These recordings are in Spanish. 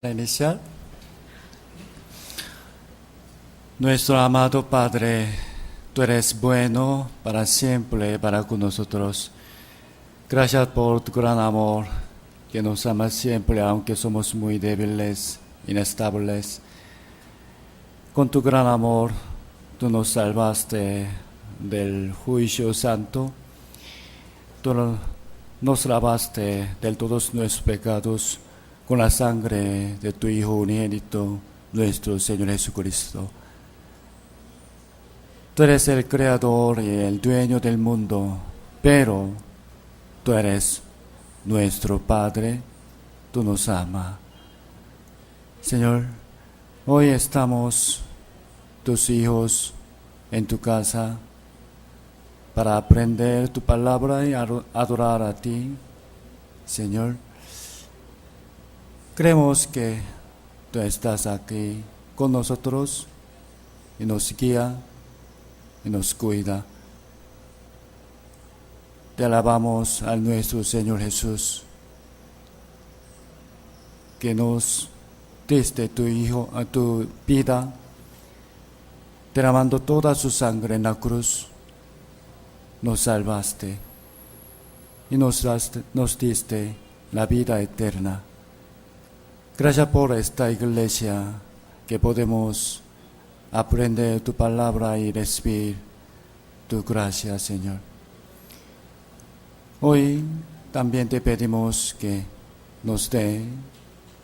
Iniciar. Nuestro amado Padre, tú eres bueno para siempre para con nosotros. Gracias por tu gran amor, que nos amas siempre aunque somos muy débiles, inestables. Con tu gran amor, tú nos salvaste del juicio santo. Tú nos lavaste de todos nuestros pecados con la sangre de tu Hijo unigénito, nuestro Señor Jesucristo. Tú eres el creador y el dueño del mundo, pero tú eres nuestro Padre, tú nos amas. Señor, hoy estamos tus hijos en tu casa para aprender tu palabra y adorar a ti, Señor. Creemos que tú estás aquí con nosotros y nos guía y nos cuida. Te alabamos a nuestro Señor Jesús, que nos diste tu Hijo, a tu vida, derramando toda su sangre en la cruz. Nos salvaste y nos diste la vida eterna. Gracias por esta iglesia que podemos aprender tu palabra y recibir tu gracia, Señor. Hoy también te pedimos que nos dé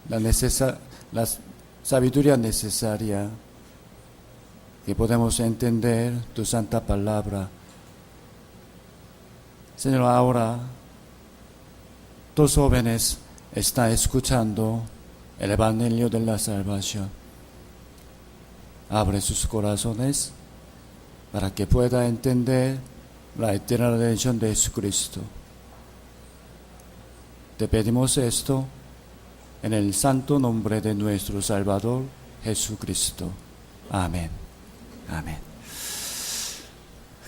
la sabiduría necesaria, que podamos entender tu santa palabra. Señor, ahora dos jóvenes están escuchando el Evangelio de la Salvación. Abre sus corazones para que pueda entender la eterna redención de Jesucristo. Te pedimos esto en el santo nombre de nuestro Salvador Jesucristo. Amén. Amén.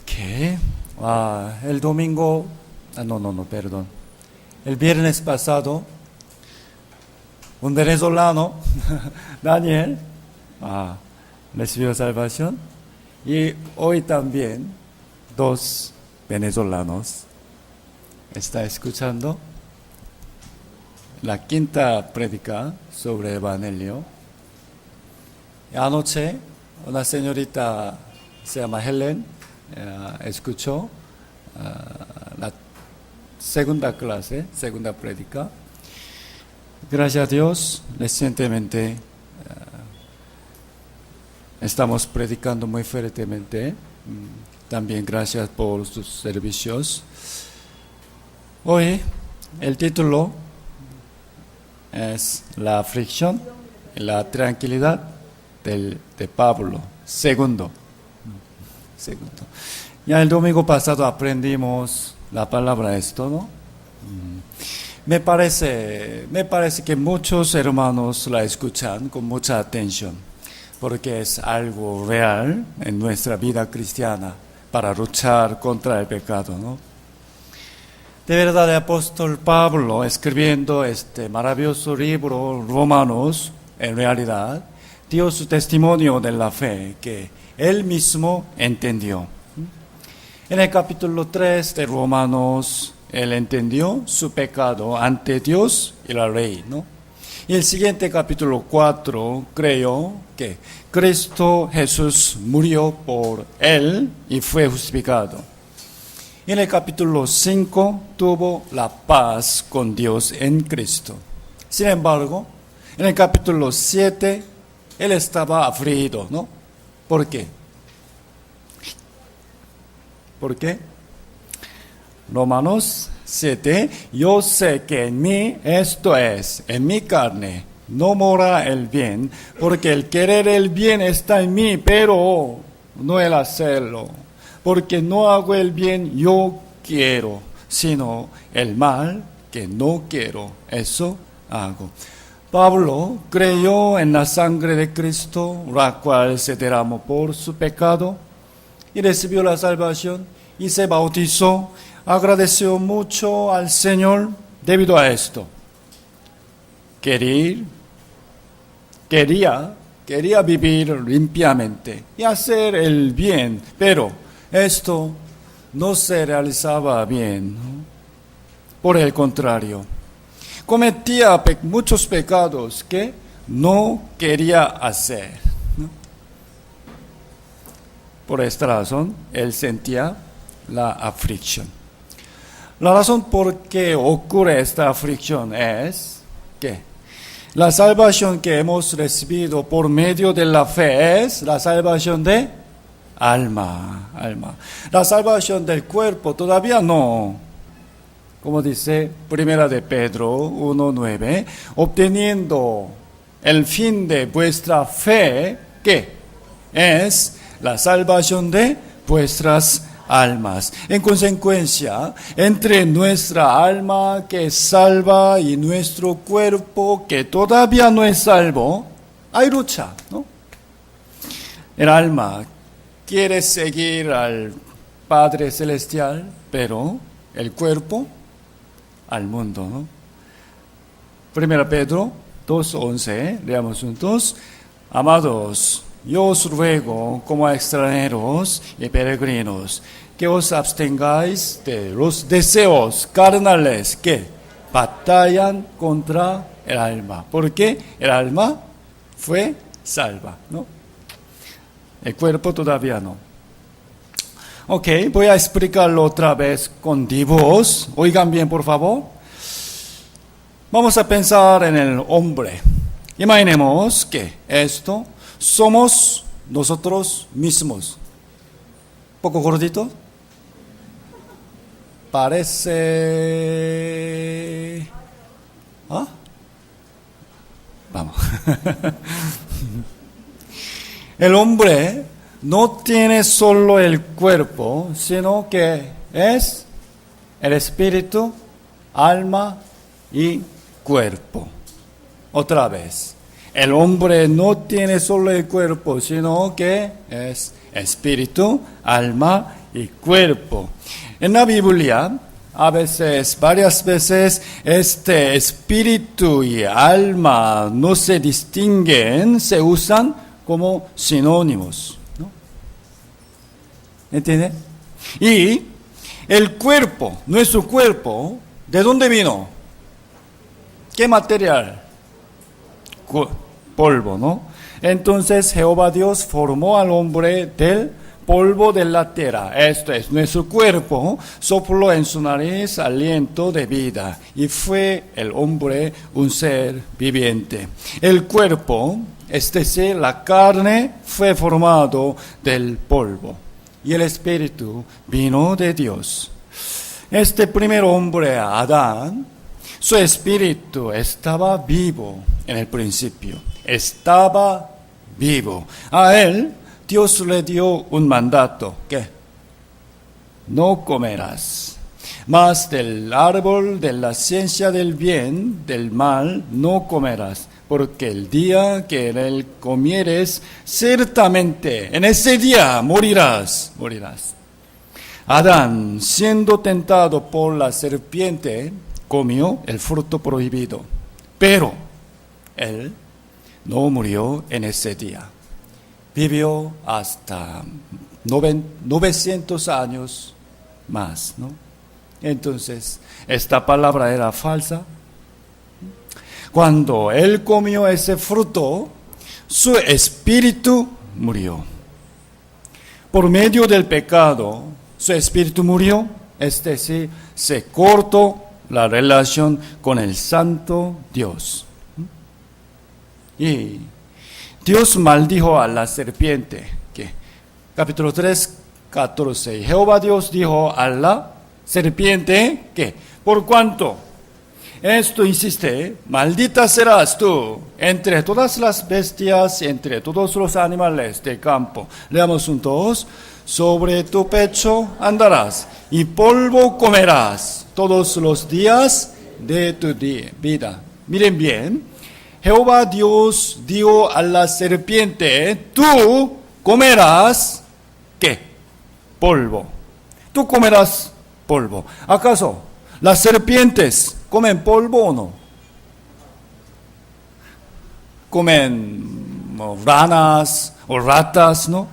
Okay. El domingo, perdón. El viernes pasado, un venezolano, Daniel, recibió salvación. Y hoy también, dos venezolanos están escuchando la quinta prédica sobre el Evangelio. Y anoche, una señorita se llama Helen, escuchó la segunda prédica. Gracias a Dios, recientemente estamos predicando muy fuertemente. También gracias por sus servicios. Hoy el título es La aflicción y la tranquilidad de Pablo. Segundo. Ya el domingo pasado aprendimos la palabra esto, ¿no? Me parece que muchos hermanos la escuchan con mucha atención, porque es algo real en nuestra vida cristiana para luchar contra el pecado, ¿no? De verdad, el apóstol Pablo, escribiendo este maravilloso libro, Romanos, en realidad, dio su testimonio de la fe que él mismo entendió. En el capítulo 3 de Romanos, él entendió su pecado ante Dios y la ley, ¿no? Y el siguiente capítulo 4 creyó que Cristo Jesús murió por él y fue justificado. Y en el capítulo 5 tuvo la paz con Dios en Cristo. Sin embargo, en el capítulo 7 él estaba afligido, ¿no? ¿Por qué? ¿Por qué? Romanos 7, yo sé que en mí, esto es, en mi carne, no mora el bien, porque el querer el bien está en mí, pero no el hacerlo. Porque no hago el bien yo quiero, sino el mal que no quiero, eso hago. Pablo creyó en la sangre de Cristo, la cual se derramó por su pecado, y recibió la salvación, y se bautizó. Agradeció mucho al Señor debido a esto. Querer quería vivir limpiamente y hacer el bien, pero esto no se realizaba bien, ¿no? Por el contrario, cometía muchos pecados que no quería hacer, ¿no? Por esta razón, él sentía la aflicción. La razón por qué ocurre esta aflicción es que la salvación que hemos recibido por medio de la fe es la salvación de alma. La salvación del cuerpo todavía no. Como dice Primera de Pedro 1:9, obteniendo el fin de vuestra fe, que es la salvación de vuestras almas. En consecuencia, entre nuestra alma que es salva y nuestro cuerpo que todavía no es salvo, hay lucha, ¿no? El alma quiere seguir al Padre Celestial, pero el cuerpo al mundo, ¿no? Primera Pedro 2:11, leamos juntos. Amados, yo os ruego como a extranjeros y peregrinos que os abstengáis de los deseos carnales que batallan contra el alma, porque el alma fue salva, ¿no? El cuerpo todavía no. Ok, voy a explicarlo otra vez con dibujos. Oigan bien, por favor. Vamos a pensar en el hombre. Imaginemos que esto somos nosotros mismos. ¿Poco gordito? Parece... ¿Ah? Vamos. El hombre no tiene solo el cuerpo, sino que es el espíritu, alma y cuerpo. Otra vez, el hombre no tiene solo el cuerpo, sino que es espíritu, alma y cuerpo. En la Biblia, varias veces, este espíritu y alma no se distinguen, se usan como sinónimos, ¿no? ¿Entiende? Y el cuerpo, nuestro cuerpo, ¿de dónde vino? ¿Qué material? Polvo, ¿no? Entonces Jehová Dios formó al hombre del polvo de la tierra. Esto es nuestro cuerpo, sopló en su nariz aliento de vida y fue el hombre un ser viviente. El cuerpo, es decir, la carne, fue formado del polvo y el espíritu vino de Dios. Este primer hombre, Adán, su espíritu estaba vivo en el principio, estaba vivo. A él Dios le dio un mandato, que no comerás, mas del árbol de la ciencia del bien, del mal, no comerás, porque el día que en él comieres, ciertamente en ese día morirás. Adán, siendo tentado por la serpiente, comió el fruto prohibido, pero él no murió en ese día. Vivió hasta 900 años más, ¿no? Entonces, esta palabra era falsa. Cuando él comió ese fruto, su espíritu murió. Por medio del pecado, su espíritu murió, es decir, se cortó la relación con el santo Dios. Y Dios maldijo a la serpiente, que capítulo 3, 14. Jehová Dios dijo a la serpiente que, por cuanto esto insiste, maldita serás tú entre todas las bestias, entre todos los animales del campo. Leamos juntos. Sobre tu pecho andarás y polvo comerás todos los días de tu vida. Miren bien. Jehová Dios dijo a la serpiente, tú comerás, ¿qué? Polvo. Tú comerás polvo. ¿Acaso las serpientes comen polvo o no? comen ranas o ratas, ¿no?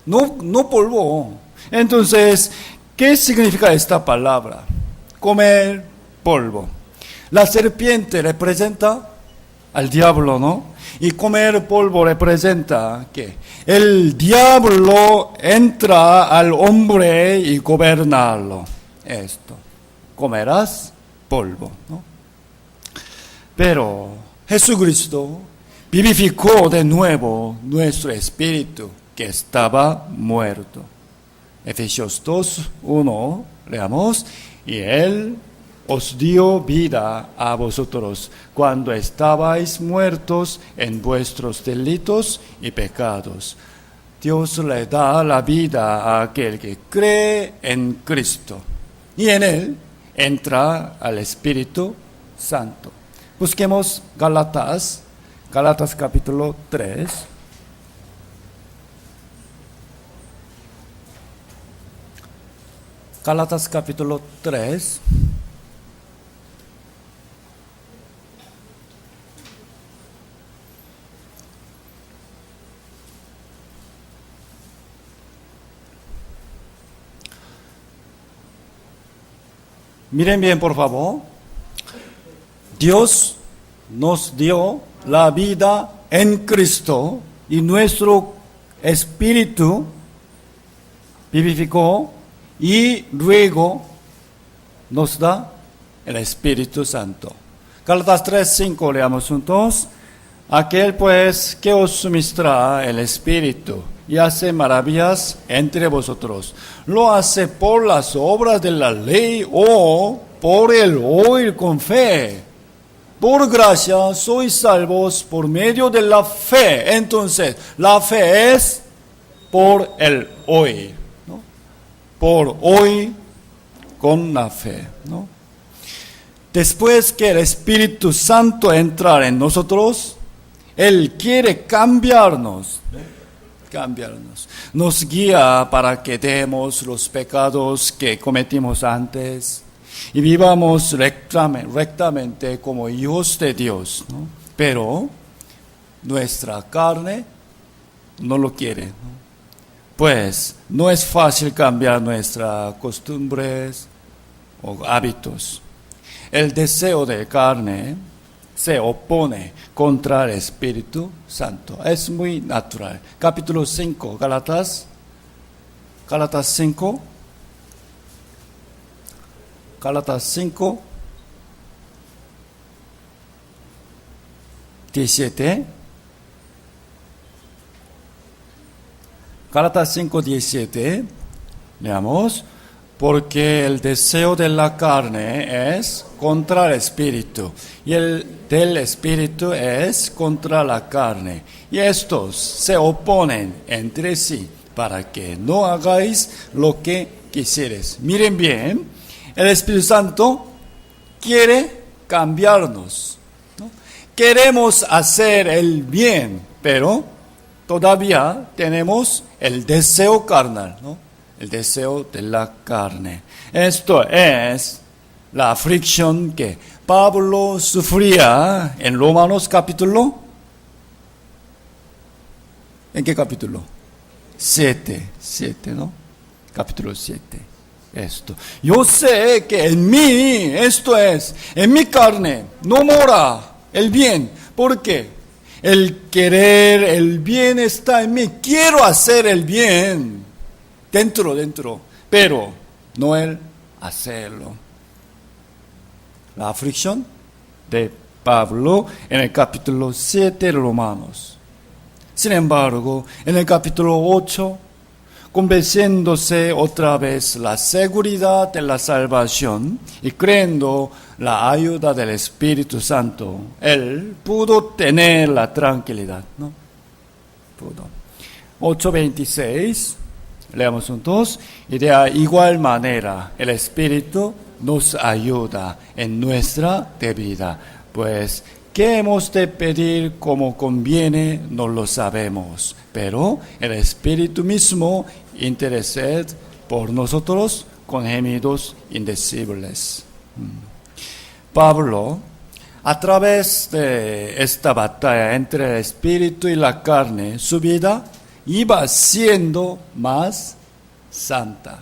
No polvo. Entonces, ¿qué significa esta palabra? Comer polvo. La serpiente representa al diablo, ¿no? Y comer polvo representa que el diablo entra al hombre y gobernarlo. Esto. Comerás polvo, ¿no? Pero Jesucristo vivificó de nuevo nuestro espíritu que estaba muerto. Efesios 2:1, leamos, y Él os dio vida a vosotros cuando estabais muertos en vuestros delitos y pecados. Dios le da la vida a aquel que cree en Cristo y en Él entra al Espíritu Santo. Busquemos Gálatas capítulo 3. Gálatas capítulo 3. Miren bien, por favor. Dios nos dio la vida en Cristo y nuestro espíritu vivificó y luego nos da el Espíritu Santo. Gálatas 3:5 leamos juntos. Aquel pues que os suministra el Espíritu y hace maravillas entre vosotros, ¿lo hace por las obras de la ley o por el oír con fe? Por gracia sois salvos por medio de la fe. Entonces, la fe es por el oír, ¿no? Por oír con la fe, ¿no? Después que el Espíritu Santo entra en nosotros, Él quiere cambiarnos, ¿no? Nos guía para que demos los pecados que cometimos antes y vivamos rectamente como hijos de Dios, ¿no? Pero nuestra carne no lo quiere, ¿no? Pues no es fácil cambiar nuestras costumbres o hábitos. El deseo de carne se opone contra el Espíritu Santo. Es muy natural. Capítulo 5, Gálatas 5. Gálatas 5, 17. Gálatas 5, 17. Leamos. Porque el deseo de la carne es contra el espíritu, y el del espíritu es contra la carne. Y estos se oponen entre sí, para que no hagáis lo que quisieres. Miren bien, el Espíritu Santo quiere cambiarnos, ¿no? Queremos hacer el bien, pero todavía tenemos el deseo carnal, ¿no? El deseo de la carne. Esto es la aflicción que Pablo sufría en Romanos capítulo. ¿En qué capítulo? 7, ¿no? Capítulo 7. Esto. Yo sé que en mí, esto es, en mi carne, no mora el bien. ¿Por qué? El querer el bien está en mí. Quiero hacer el bien. Dentro, pero no el hacerlo. La aflicción de Pablo en el capítulo 7 de Romanos. Sin embargo, en el capítulo 8, convenciéndose otra vez la seguridad de la salvación y creyendo la ayuda del Espíritu Santo, él pudo tener la tranquilidad, ¿no? Pudo. 8:26. Leamos juntos. Y de igual manera el Espíritu nos ayuda en nuestra debilidad, pues qué hemos de pedir como conviene no lo sabemos, pero el Espíritu mismo intercede por nosotros con gemidos indecibles. Pablo A través de esta batalla entre el espíritu y la carne, su vida iba siendo más santa,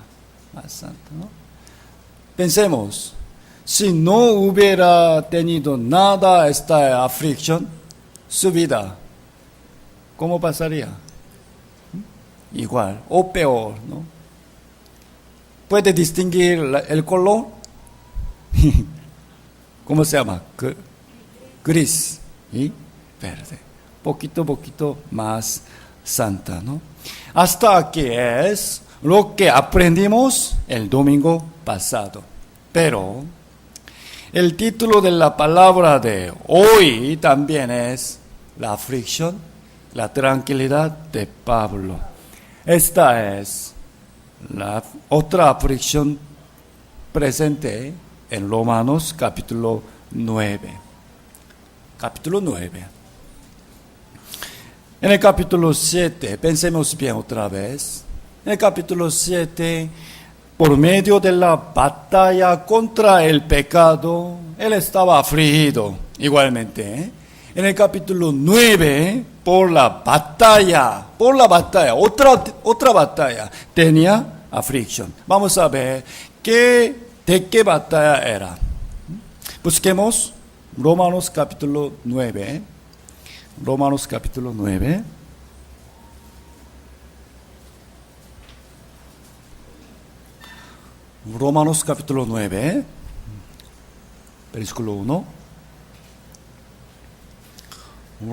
¿no? Pensemos, si no hubiera tenido nada esta aflicción, su vida, ¿cómo pasaría? Igual o peor, ¿no? ¿Puede distinguir el color? ¿Cómo se llama? Gris y verde. Poquito a poquito más santa, ¿no? Hasta aquí es lo que aprendimos el domingo pasado. Pero el título de la palabra de hoy también es la aflicción, la tranquilidad de Pablo. Esta es la otra aflicción presente en Romanos capítulo 9. Capítulo 9. En el capítulo 7, pensemos bien otra vez. En el capítulo 7, por medio de la batalla contra el pecado, él estaba afligido igualmente. En el capítulo 9, por la batalla, otra batalla, tenía aflicción. Vamos a ver de qué batalla era. Busquemos Romanos capítulo 9. Romanos capítulo 9. Romanos capítulo 9, versículo 1.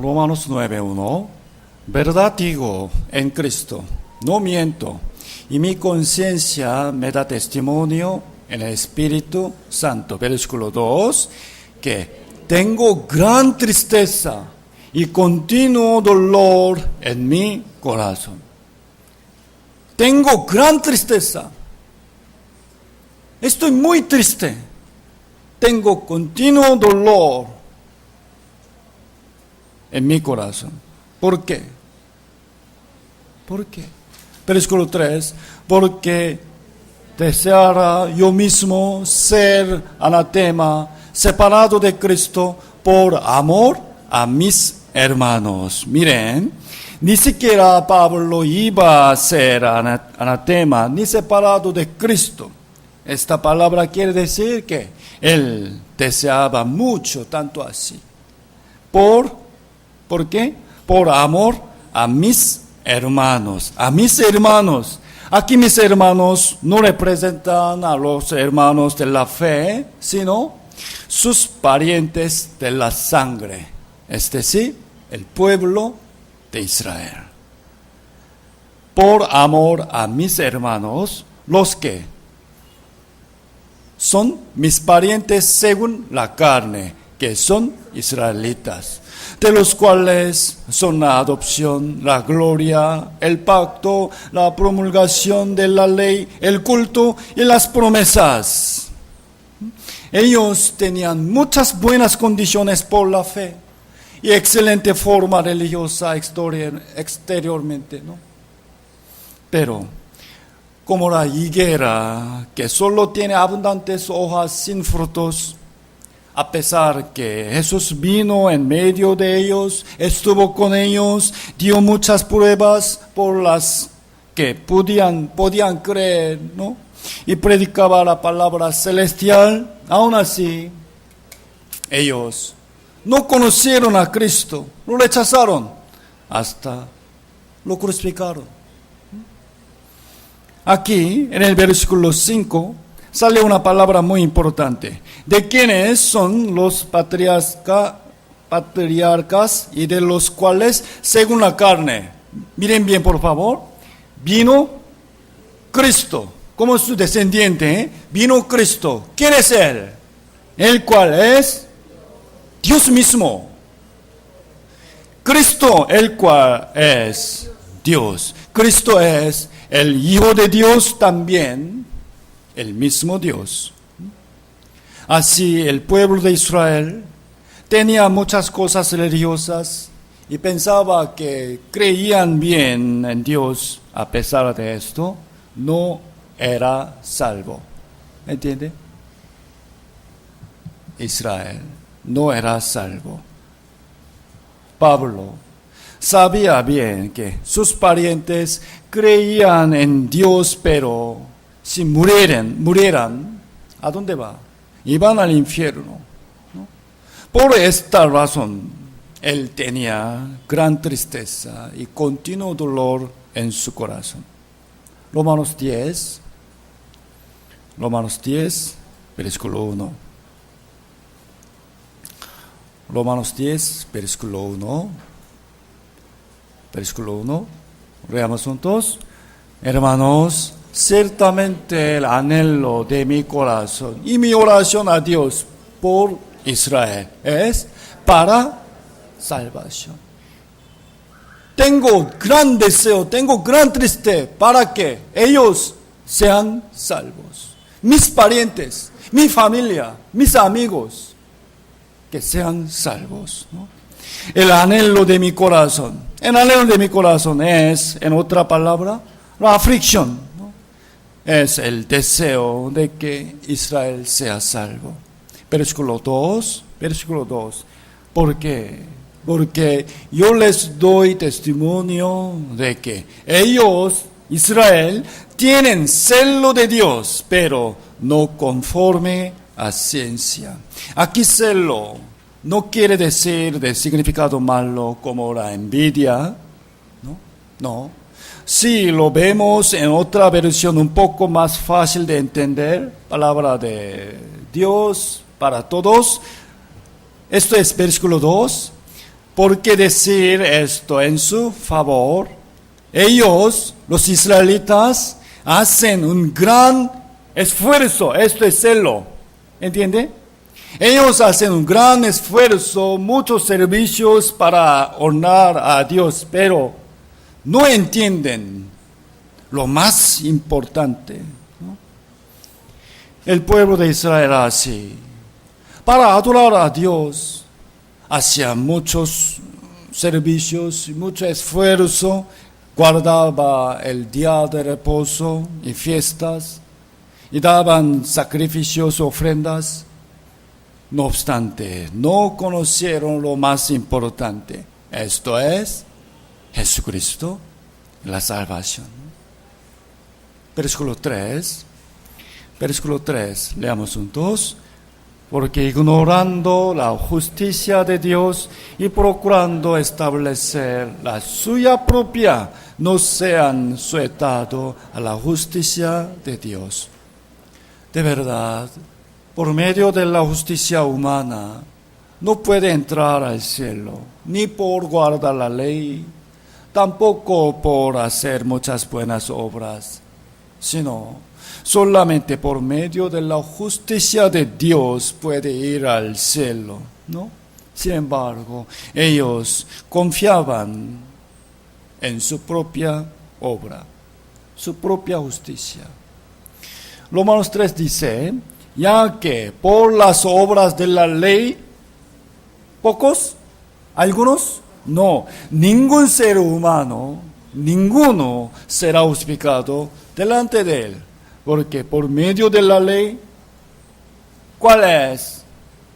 Romanos 9:1. Verdad digo en Cristo, no miento, y mi conciencia me da testimonio en el Espíritu Santo. Versículo 2, que tengo gran tristeza y continuo dolor en mi corazón. Tengo gran tristeza. Estoy muy triste. Tengo continuo dolor en mi corazón. ¿Por qué? ¿Por qué? Versículo 3. Porque deseara yo mismo ser anatema, separado de Cristo por amor a mis hermanos. Miren, ni siquiera Pablo iba a ser anatema ni separado de Cristo. Esta palabra quiere decir que él deseaba mucho, tanto así. ¿Por qué? Por amor a mis hermanos. A mis hermanos. Aquí mis hermanos no representan a los hermanos de la fe, sino sus parientes de la sangre. Es decir, el pueblo de Israel. Por amor a mis hermanos, los que son mis parientes según la carne, que son israelitas, de los cuales son la adopción, la gloria, el pacto, la promulgación de la ley, el culto y las promesas. Ellos tenían muchas buenas condiciones por la fe y excelente forma religiosa exteriormente, ¿no? Pero como la higuera que solo tiene abundantes hojas sin frutos, a pesar que Jesús vino en medio de ellos, estuvo con ellos, dio muchas pruebas por las que podían creer, ¿no? Y predicaba la palabra celestial, aún así, ellos no conocieron a Cristo, lo rechazaron, hasta lo crucificaron. Aquí, en el versículo 5, sale una palabra muy importante. ¿De quiénes son los patriarcas y de los cuales, según la carne? Miren bien, por favor. Vino Cristo, como su descendiente, vino Cristo. ¿Quién es Él? El cual es Dios mismo. Cristo, el cual es Dios. Cristo es el Hijo de Dios también, el mismo Dios. Así el pueblo de Israel tenía muchas cosas religiosas y pensaba que creían bien en Dios. A pesar de esto, no era salvo. ¿Entiende? Israel no era salvo. Pablo sabía bien que sus parientes creían en Dios, pero si murieran, ¿a dónde va? Iban al infierno, ¿no? Por esta razón, él tenía gran tristeza y continuo dolor en su corazón. Romanos 10, versículo 1. Romanos 10, versículo 1. Versículo 1. Leamos juntos. Hermanos, ciertamente el anhelo de mi corazón y mi oración a Dios por Israel es para salvación. Tengo gran deseo, tengo gran tristeza para que ellos sean salvos. Mis parientes, mi familia, mis amigos, que sean salvos, ¿no? El anhelo de mi corazón. El anhelo de mi corazón es, en otra palabra, la aflicción, ¿no? Es el deseo de que Israel sea salvo. Versículo 2. ¿Por qué? Porque yo les doy testimonio de que ellos, Israel, tienen celo de Dios, pero no conforme a ciencia. Aquí celo no quiere decir de significado malo como la envidia, ¿no? No. Si lo vemos en otra versión un poco más fácil de entender, palabra de Dios para todos, esto es versículo 2. ¿Por qué decir esto en su favor? Ellos, los israelitas, hacen un gran esfuerzo, esto es celo, ¿entiende? Ellos hacen un gran esfuerzo, muchos servicios para honrar a Dios, pero no entienden lo más importante, ¿no? El pueblo de Israel así, para adorar a Dios, hacía muchos servicios, mucho esfuerzo, guardaba el día de reposo y fiestas, y daban sacrificios, ofrendas. No obstante, no conocieron lo más importante, esto es Jesucristo, la salvación. Versículo 3, leamos juntos. Porque ignorando la justicia de Dios y procurando establecer la suya propia, no se han sujetado a la justicia de Dios. De verdad, por medio de la justicia humana, no puede entrar al cielo, ni por guardar la ley, tampoco por hacer muchas buenas obras, sino solamente por medio de la justicia de Dios puede ir al cielo, ¿no? Sin embargo, ellos confiaban en su propia obra, su propia justicia. Romanos 3 dice, ya que por las obras de la ley, pocos, algunos, no, ningún ser humano, ninguno será justificado delante de él. Porque por medio de la ley, ¿cuál es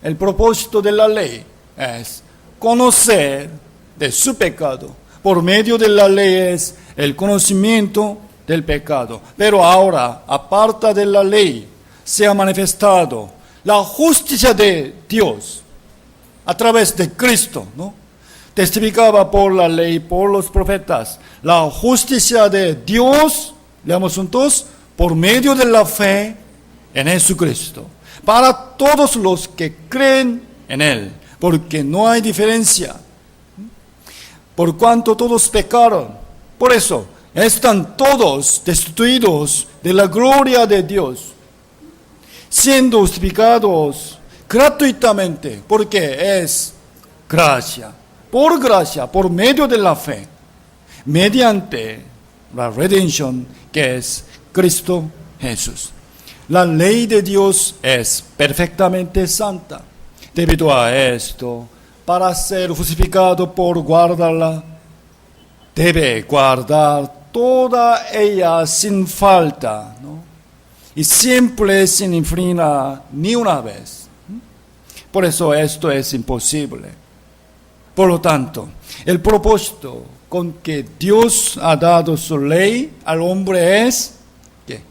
el propósito de la ley? Es conocer de su pecado. Por medio de la ley es el conocimiento del pecado. Pero ahora, aparte de la ley, se ha manifestado la justicia de Dios a través de Cristo, ¿no? Testificaba por la ley, por los profetas, la justicia de Dios, leamos juntos, por medio de la fe en Jesucristo, para todos los que creen en Él, porque no hay diferencia, por cuanto todos pecaron, por eso están todos destituidos de la gloria de Dios, siendo justificados gratuitamente, porque es gracia, por medio de la fe, mediante la redención que es Cristo Jesús. La ley de Dios es perfectamente santa. Debido a esto, para ser justificado por guardarla, debe guardar toda ella sin falta, ¿no? Y siempre sin infringir ni una vez. Por eso esto es imposible. Por lo tanto, el propósito con que Dios ha dado su ley al hombre es que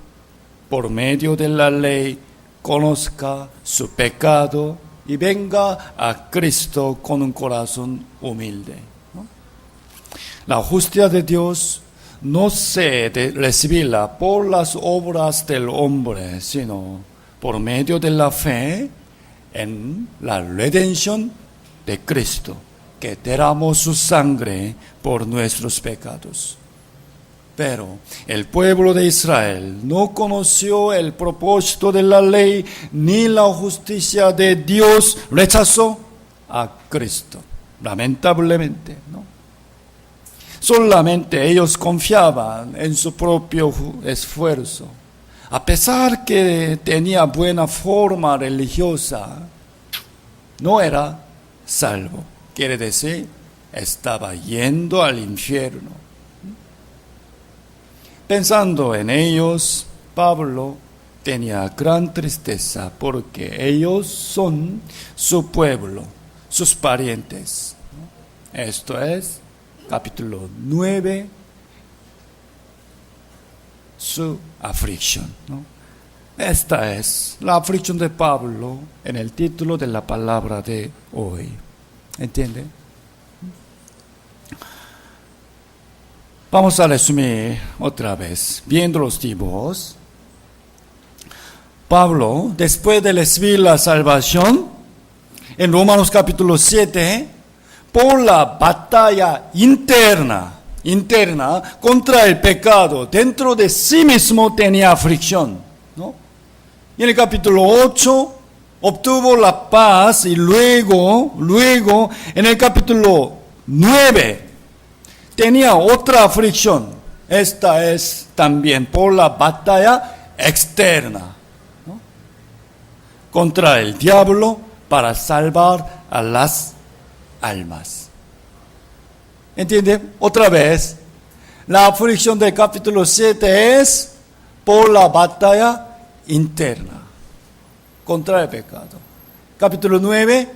por medio de la ley conozca su pecado y venga a Cristo con un corazón humilde, ¿no? La justicia de Dios no se revela por las obras del hombre, sino por medio de la fe en la redención de Cristo, que derramó su sangre por nuestros pecados. Pero el pueblo de Israel no conoció el propósito de la ley ni la justicia de Dios, rechazó a Cristo, lamentablemente, ¿no? Solamente ellos confiaban en su propio esfuerzo. A pesar que tenía buena forma religiosa, no era salvo. Quiere decir, estaba yendo al infierno. Pensando en ellos, Pablo tenía gran tristeza porque ellos son su pueblo, sus parientes. Esto es capítulo 9, su aflicción, ¿no? Esta es la aflicción de Pablo en el título de la palabra de hoy. ¿Entiende? Vamos a resumir otra vez, viendo los dibujos. Pablo, después de recibir la salvación, en Romanos capítulo 7, por la batalla interna contra el pecado, dentro de sí mismo tenía aflicción, ¿no? Y en el capítulo 8, obtuvo la paz y luego en el capítulo 9 tenía otra aflicción. Esta es también por la batalla externa, ¿no? Contra el diablo para salvar a las almas. ¿Entiende? Otra vez, la aflicción del capítulo 7 es por la batalla interna contra el pecado. Capítulo 9,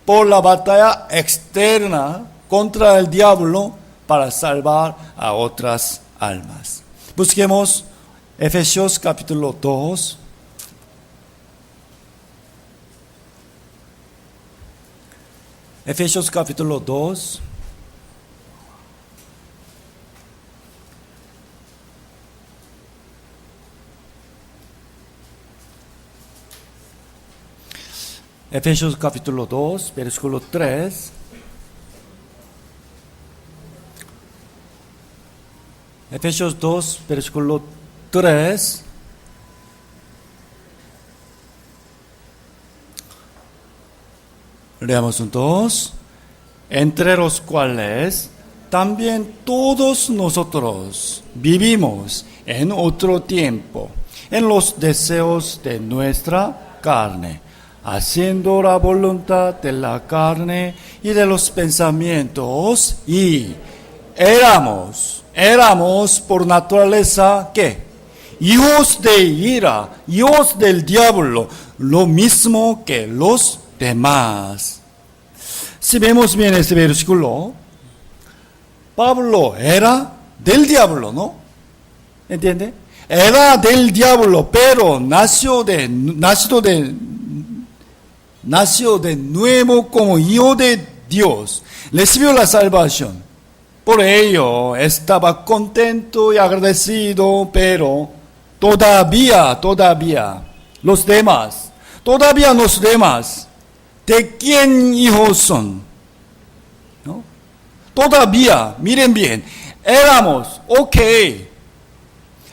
por la batalla externa contra el diablo para salvar a otras almas. Busquemos Efesios capítulo 2. Efesios capítulo 2. Efesios capítulo 2, versículo 3. Efesios 2, versículo 3. Leamos juntos. Entre los cuales también todos nosotros vivimos en otro tiempo, en los deseos de nuestra carne, haciendo la voluntad de la carne y de los pensamientos, y éramos por naturaleza, ¿qué? Hijos de ira, hijos del diablo, lo mismo que los demás. Si vemos bien este versículo, Pablo era del diablo, ¿no? ¿Entiende? Era del diablo, pero nació de nuevo como hijo de Dios. Recibió la salvación. Por ello estaba contento y agradecido, pero todavía los demás, ¿de quién hijos son? ¿No? Todavía, miren bien, éramos,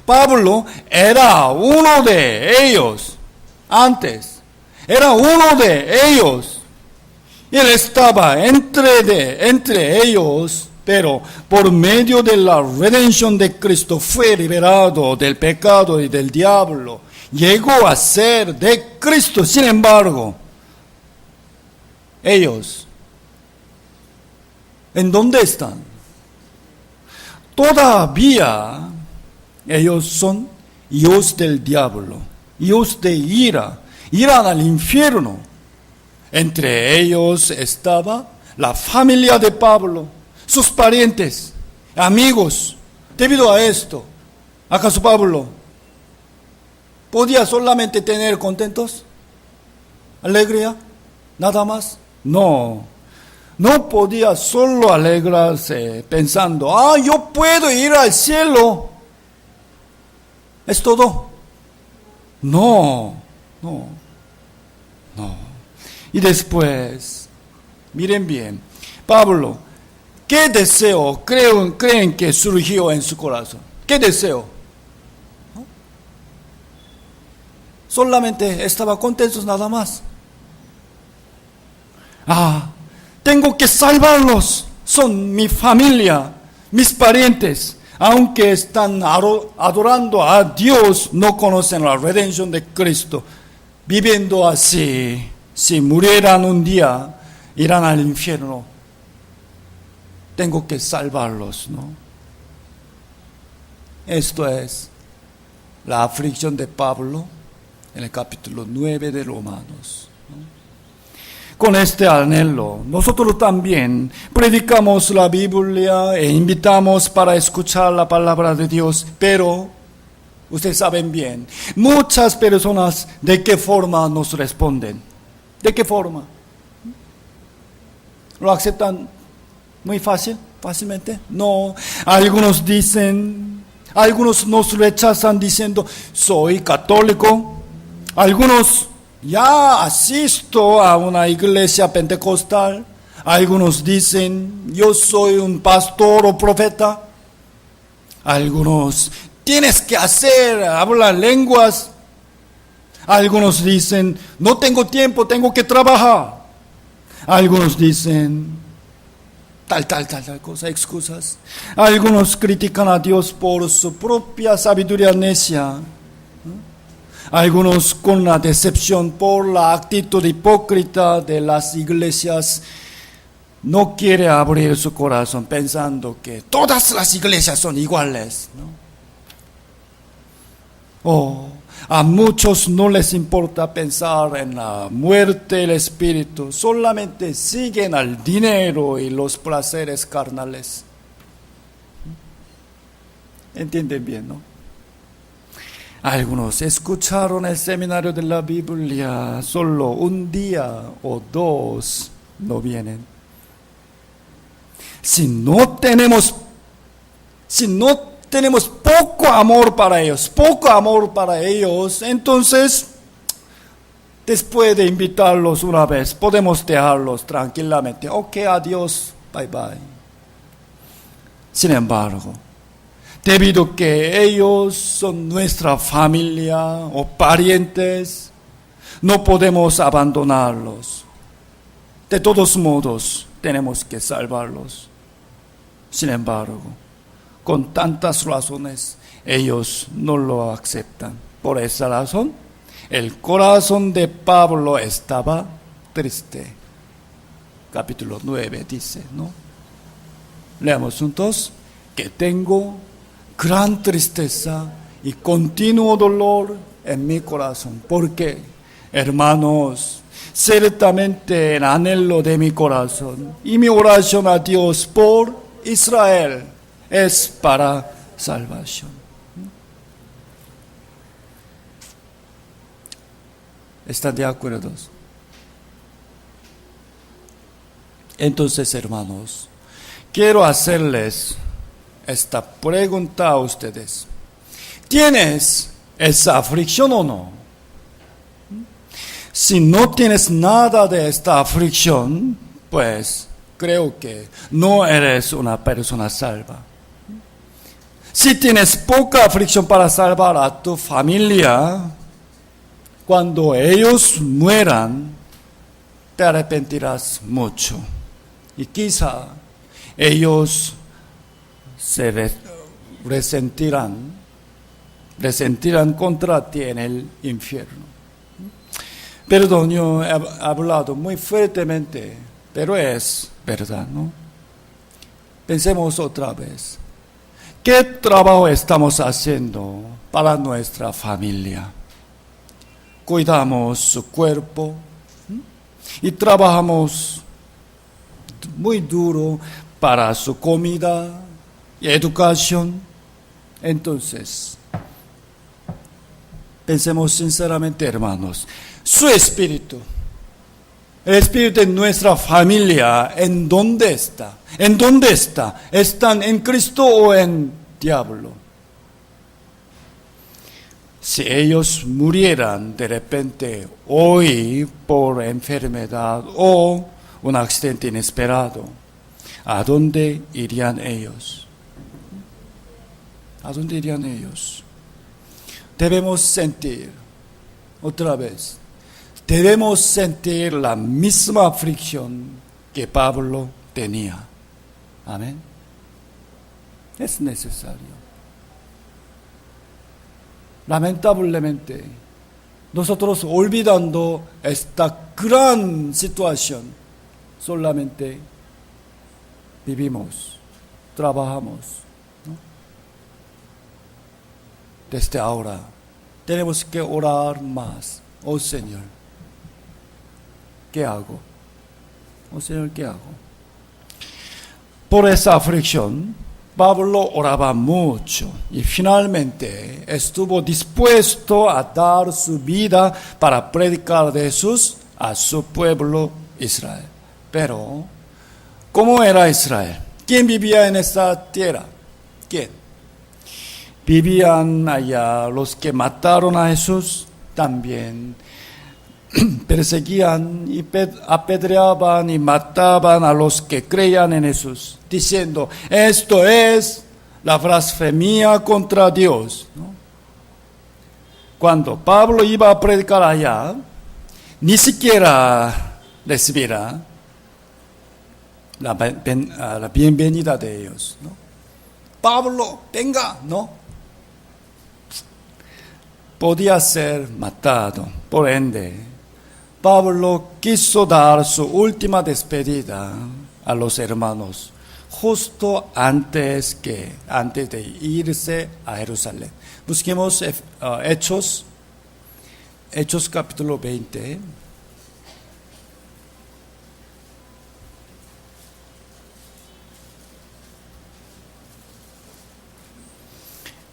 Pablo era uno de ellos antes. Era uno de ellos. Y él estaba entre ellos, pero por medio de la redención de Cristo fue liberado del pecado y del diablo. Llegó a ser de Cristo. Sin embargo, ellos, ¿en dónde están? Todavía ellos son hijos del diablo, hijos de ira. Irán al infierno. Entre ellos estaba la familia de Pablo, sus parientes, amigos. Debido a esto, ¿acaso Pablo podía solamente tener contentos? ¿Alegría? ¿Nada más? No. No podía solo alegrarse pensando, yo puedo ir al cielo. ¿Es todo? No. Y después, miren bien, Pablo, ¿qué deseo creen que surgió en su corazón? ¿Qué deseo? ¿No? Solamente estaba contento nada más. Tengo que salvarlos. Son mi familia, mis parientes. Aunque están adorando a Dios, no conocen la redención de Cristo. Viviendo así, si murieran un día, irán al infierno. Tengo que salvarlos, ¿no? Esto es la aflicción de Pablo en el capítulo 9 de Romanos. Con este anhelo, nosotros también predicamos la Biblia e invitamos para escuchar la palabra de Dios, pero ustedes saben bien, muchas personas de qué forma nos responden. ¿De qué forma? ¿Lo aceptan muy fácilmente? No. Algunos nos rechazan diciendo, soy católico. Algunos, ya asisto a una iglesia pentecostal. Algunos dicen, yo soy un pastor o profeta. Algunos, tienes que hablar lenguas. Algunos dicen, no tengo tiempo, tengo que trabajar. Algunos dicen, tal cosa, excusas. Algunos critican a Dios por su propia sabiduría necia. Algunos con la decepción por la actitud hipócrita de las iglesias, no quiere abrir su corazón pensando que todas las iglesias son iguales, ¿no? A muchos no les importa pensar en la muerte del espíritu, solamente siguen al dinero y los placeres carnales. ¿Entienden bien, no? Algunos escucharon el seminario de la Biblia, solo un día o dos no vienen. Si no tenemos poco amor para ellos, entonces, después de invitarlos una vez, podemos dejarlos tranquilamente. Ok, adiós, bye bye. Sin embargo, debido a que ellos son nuestra familia o parientes, no podemos abandonarlos. De todos modos, tenemos que salvarlos. Sin embargo, con tantas razones, ellos no lo aceptan. Por esa razón, el corazón de Pablo estaba triste. Capítulo 9 dice, ¿no? Leamos juntos. Que tengo gran tristeza y continuo dolor en mi corazón. Porque, hermanos, ciertamente el anhelo de mi corazón y mi oración a Dios por Israel es para salvación. ¿Están de acuerdo? Entonces, hermanos, quiero hacerles esta pregunta a ustedes. ¿Tienes esa aflicción o no? Si no tienes nada de esta aflicción, pues creo que no eres una persona salva. Si tienes poca aflicción para salvar a tu familia, cuando ellos mueran, te arrepentirás mucho. Y quizá ellos se resentirán contra ti en el infierno. Perdón, yo he hablado muy fuertemente, pero es verdad, ¿no? Pensemos otra vez. ¿Qué trabajo estamos haciendo para nuestra familia? ¿Cuidamos su cuerpo? y trabajamos muy duro para su comida y educación. Entonces, pensemos sinceramente, hermanos, su espíritu, el espíritu de nuestra familia, ¿en dónde está? ¿En dónde está? ¿Están en Cristo o en diablo? Si ellos murieran de repente hoy por enfermedad o un accidente inesperado, ¿a dónde irían ellos? ¿A dónde irían ellos? Debemos sentir, otra vez, debemos sentir la misma aflicción que Pablo tenía. Amén. Es necesario. Lamentablemente, nosotros olvidando esta gran situación, solamente vivimos, trabajamos, ¿no? Desde ahora tenemos que orar más. Oh Señor, ¿qué hago? Oh Señor, ¿qué hago? Por esa aflicción, Pablo oraba mucho y finalmente estuvo dispuesto a dar su vida para predicar de Jesús a su pueblo Israel. Pero, ¿cómo era Israel? ¿Quién vivía en esta tierra? ¿Quién? Vivían allá los que mataron a Jesús, también perseguían y apedreaban y mataban a los que creían en Jesús, diciendo, esto es la blasfemia contra Dios, ¿no? Cuando Pablo iba a predicar allá, ni siquiera recibirá la bienvenida de ellos, ¿no? Pablo, venga, ¿no? Podía ser matado. Por ende, Pablo quiso dar su última despedida a los hermanos justo antes de irse a Jerusalén. Busquemos Hechos capítulo 20.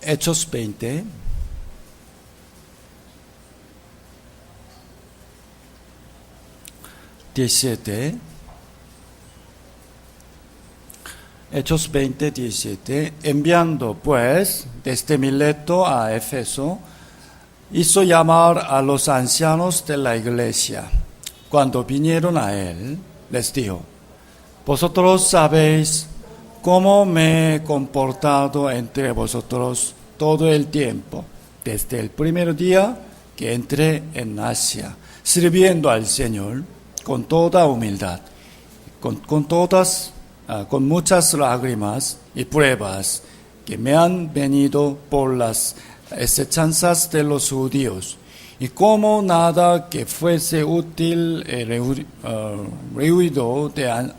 Hechos 20. Hechos 20, 17. Enviando pues desde Mileto a Éfeso, hizo llamar a los ancianos de la iglesia. Cuando vinieron a él, les dijo, vosotros sabéis cómo me he comportado entre vosotros todo el tiempo, desde el primer día que entré en Asia, sirviendo al Señor con toda humildad, con muchas lágrimas y pruebas que me han venido por las asechanzas de los judíos, y como nada que fuese útil rehuido de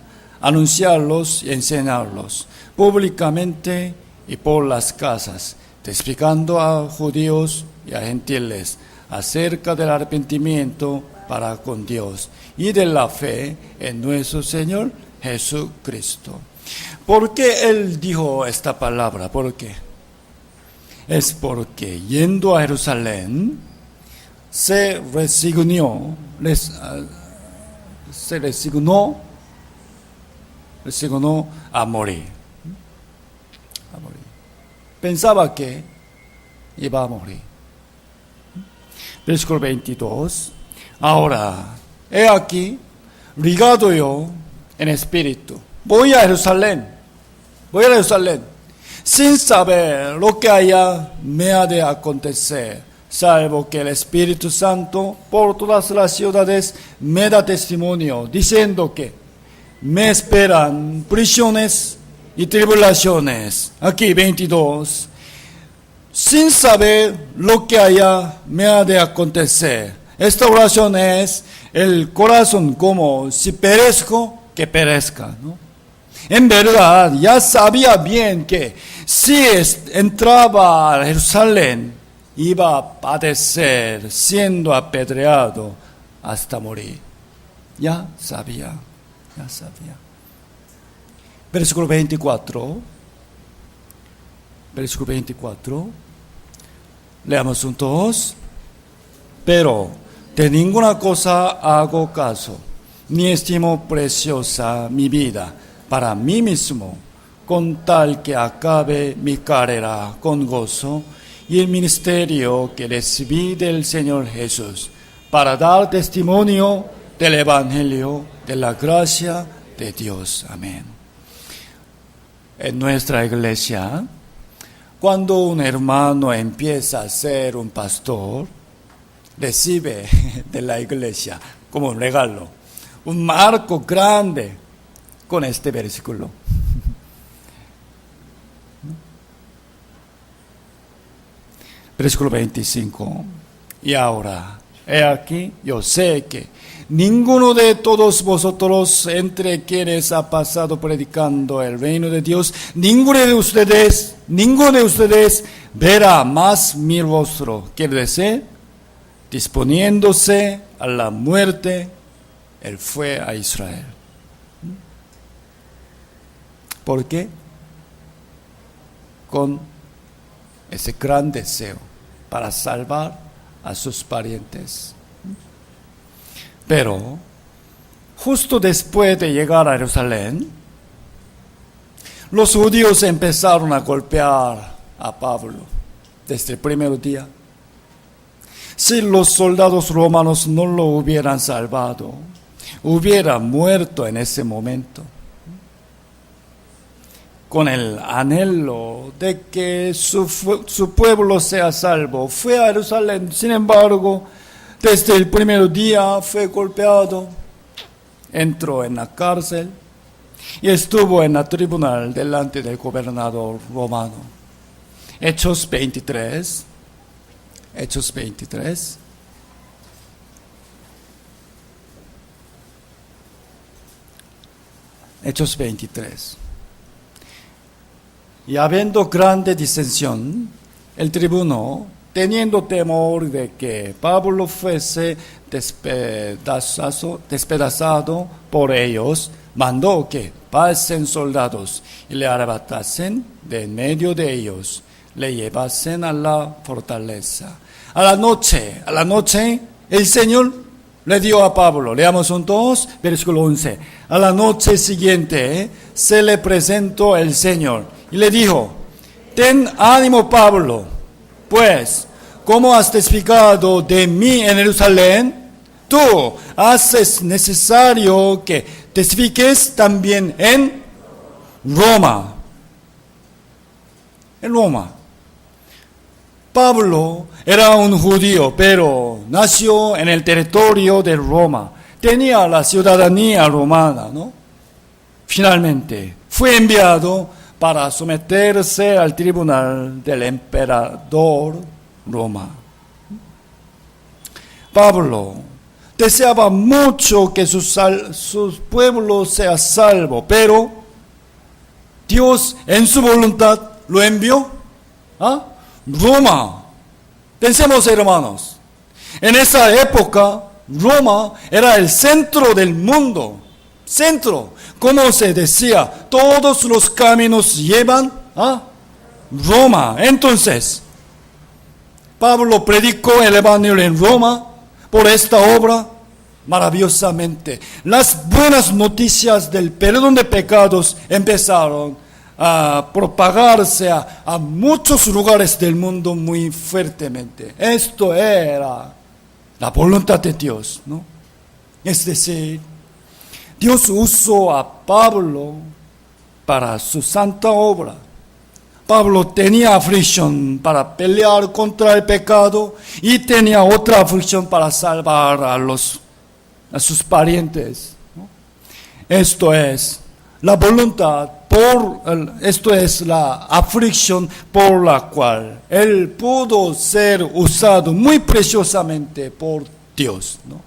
anunciarlos y enseñarlos públicamente y por las casas, explicando a judíos y a gentiles acerca del arrepentimiento para con Dios y de la fe en nuestro Señor Jesucristo. ¿Por qué él dijo esta palabra? ¿Por qué? Es porque yendo a Jerusalén se resignó a morir. Pensaba que iba a morir. Versículo 22. Ahora, he aquí, ligado yo en espíritu, voy a Jerusalén, sin saber lo que allá me ha de acontecer, salvo que el Espíritu Santo por todas las ciudades me da testimonio, diciendo que me esperan prisiones y tribulaciones. Aquí 22. Sin saber lo que allá me ha de acontecer. Esta oración es el corazón como si perezco, que perezca, ¿no? En verdad, ya sabía bien que si entraba a Jerusalén, iba a padecer siendo apedreado hasta morir. Ya sabía, ya sabía. Versículo 24. Versículo 24. Leamos juntos. Pero de ninguna cosa hago caso, ni estimo preciosa mi vida para mí mismo, con tal que acabe mi carrera con gozo y el ministerio que recibí del Señor Jesús, para dar testimonio del Evangelio de la gracia de Dios. Amén. En nuestra iglesia, cuando un hermano empieza a ser un pastor, recibe de la iglesia como un regalo un marco grande con este versículo. Versículo 25. Y ahora, he aquí, yo sé que ninguno de todos vosotros entre quienes ha pasado predicando el reino de Dios, ninguno de ustedes verá más mi rostro. Quiere decir, disponiéndose a la muerte, él fue a Israel. ¿Por qué? Con ese gran deseo para salvar a sus parientes. Pero justo después de llegar a Jerusalén, los judíos empezaron a golpear a Pablo desde el primer día. Si los soldados romanos no lo hubieran salvado, hubiera muerto en ese momento. Con el anhelo de que su pueblo sea salvo, fue a Jerusalén. Sin embargo, desde el primer día fue golpeado, entró en la cárcel y estuvo en la tribunal delante del gobernador romano. Hechos 23. Hechos 23. Hechos 23. Y habiendo grande disensión, el tribuno, teniendo temor de que Pablo fuese despedazado por ellos, mandó que pasen soldados y le arrebatasen de en medio de ellos, le llevasen a la fortaleza. A la noche, el Señor le dio a Pablo, leamos juntos, versículo 11. A la noche siguiente se le presentó el Señor y le dijo: ten ánimo, Pablo, pues como has testificado de mí en Jerusalén, tú haces necesario que testifiques también en Roma. En Roma. Pablo era un judío, pero nació en el territorio de Roma. Tenía la ciudadanía romana, ¿no? Finalmente, fue enviado para someterse al tribunal del emperador Roma. Pablo deseaba mucho que su pueblo sea salvo, pero Dios en su voluntad lo envió a Roma. Pensemos, hermanos, en esa época Roma era el centro del mundo. Centro, como se decía, todos los caminos llevan a Roma. Entonces, Pablo predicó el Evangelio en Roma por esta obra maravillosamente. Las buenas noticias del perdón de pecados empezaron a propagarse a muchos lugares del mundo muy fuertemente. Esto era la voluntad de Dios, ¿no? Es decir, Dios usó a Pablo para su santa obra. Pablo tenía aflicción para pelear contra el pecado y tenía otra aflicción para salvar a sus parientes, ¿no? Esto es la voluntad, esto es la aflicción por la cual él pudo ser usado muy preciosamente por Dios, ¿no?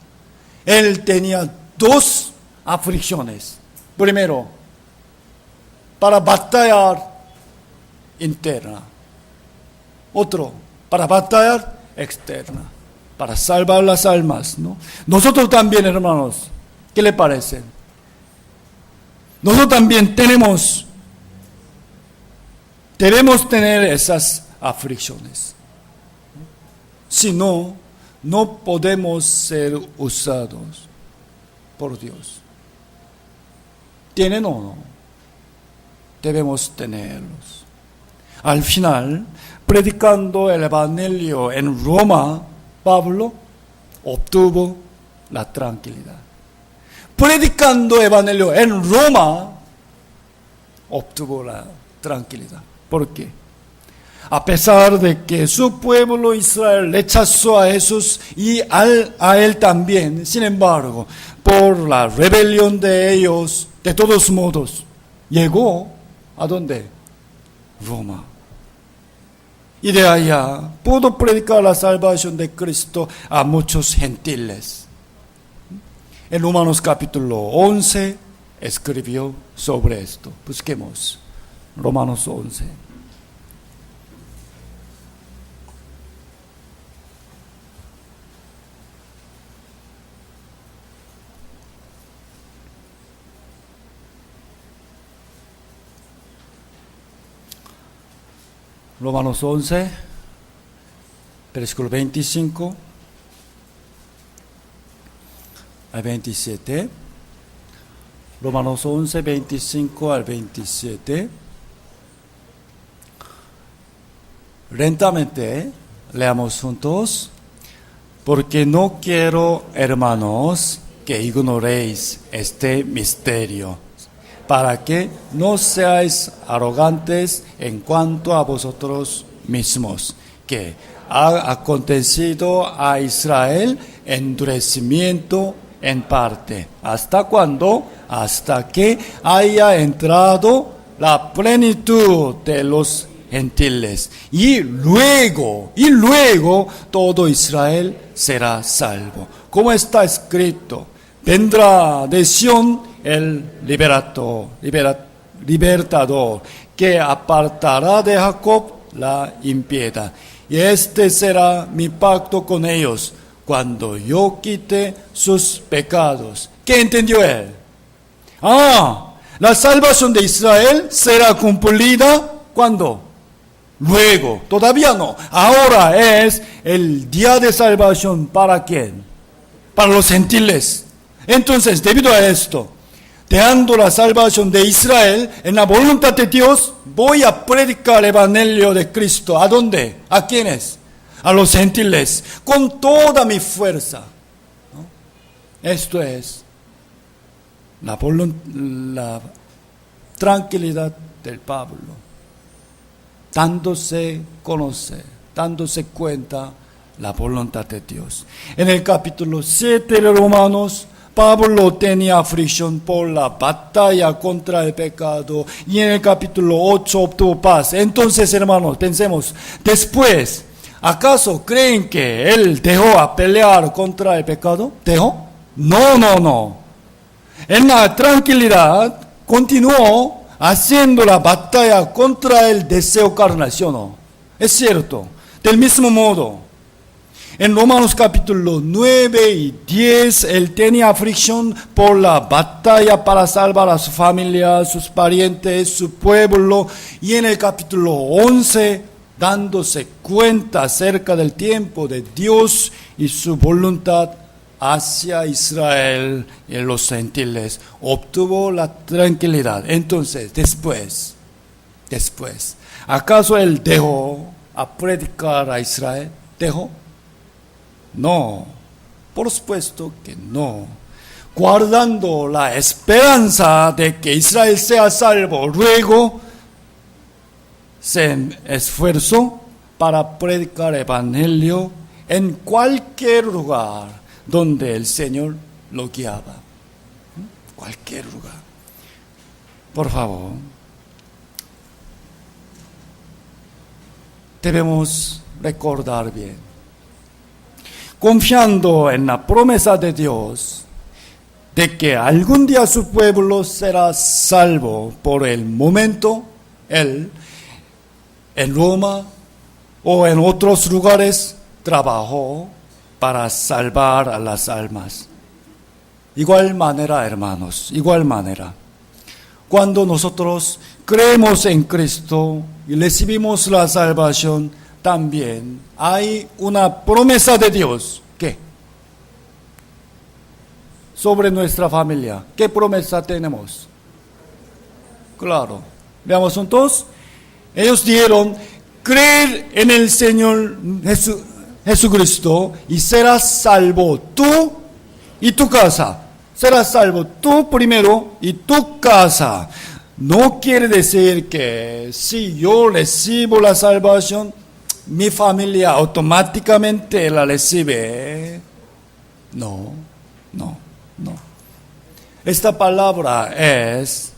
Él tenía dos aflicciones. Primero, para batallar interna. Otro, para batallar externa, para salvar las almas, ¿no? Nosotros también, hermanos, ¿Qué le parece? Nosotros también debemos tener esas aflicciones. Si no, no podemos ser usados por Dios. ¿Tienen o no? Debemos tenerlos. Al final, predicando el Evangelio en Roma, Pablo obtuvo la tranquilidad. Predicando Evangelio en Roma, obtuvo la tranquilidad. ¿Por qué? A pesar de que su pueblo Israel rechazó a Jesús y a él también, sin embargo, por la rebelión de ellos, de todos modos, llegó ¿a dónde? Roma. Y de allá pudo predicar la salvación de Cristo a muchos gentiles. En Romanos capítulo 11 escribió sobre esto. Busquemos Romanos 11. Romanos 11, versículo 25 al 27. Romanos 11, 25 al 27. Lentamente leamos juntos. Porque no quiero, hermanos, que ignoréis este misterio, para que no seáis arrogantes en cuanto a vosotros mismos, que ha acontecido a Israel endurecimiento en parte. ¿Hasta cuándo? Hasta que haya entrado la plenitud de los gentiles. Y luego todo Israel será salvo. Como está escrito, vendrá de Sión el libertador, que apartará de Jacob la impiedad. Y este será mi pacto con ellos, cuando yo quite sus pecados. ¿Qué entendió él? La salvación de Israel será cumplida, ¿cuándo? Luego, todavía no. Ahora es el día de salvación. ¿Para quién? Para los gentiles. Entonces, debido a esto, dejando la salvación de Israel en la voluntad de Dios, voy a predicar el Evangelio de Cristo. ¿A dónde? ¿A quiénes? A los gentiles, con toda mi fuerza. ¿No? Esto es la tranquilidad del Pablo, dándose cuenta la voluntad de Dios. En el capítulo 7 de Romanos, Pablo tenía aflicción por la batalla contra el pecado, y en el capítulo 8 obtuvo paz. Entonces, hermanos, pensemos, después, ¿acaso creen que él dejó a pelear contra el pecado? ¿Dejó? No. En la tranquilidad continuó haciendo la batalla contra el deseo carnal, ¿sí o no? Es cierto. Del mismo modo, en Romanos capítulo 9 y 10, él tenía aflicción por la batalla para salvar a su familia, sus parientes, su pueblo. Y en el capítulo 11, dándose cuenta acerca del tiempo de Dios y su voluntad hacia Israel y los gentiles, obtuvo la tranquilidad. Entonces, después, ¿acaso él dejó a predicar a Israel? ¿Dejó? No, por supuesto que no. Guardando la esperanza de que Israel sea salvo, luego se esforzó para predicar el Evangelio en cualquier lugar donde el Señor lo guiaba. Cualquier lugar. Por favor, debemos recordar bien. Confiando en la promesa de Dios de que algún día su pueblo será salvo. Por el momento, él en Roma o en otros lugares trabajó para salvar a las almas. igual manera, hermanos, igual manera. Cuando nosotros creemos en Cristo y recibimos la salvación, también hay una promesa de Dios. ¿Qué? Sobre nuestra familia. ¿Qué promesa tenemos? Claro. Veamos juntos. Ellos dijeron, creer en el Señor Jesucristo y serás salvo tú y tu casa. Serás salvo tú primero y tu casa. No quiere decir que si yo recibo la salvación, mi familia automáticamente la recibe. No. Esta palabra es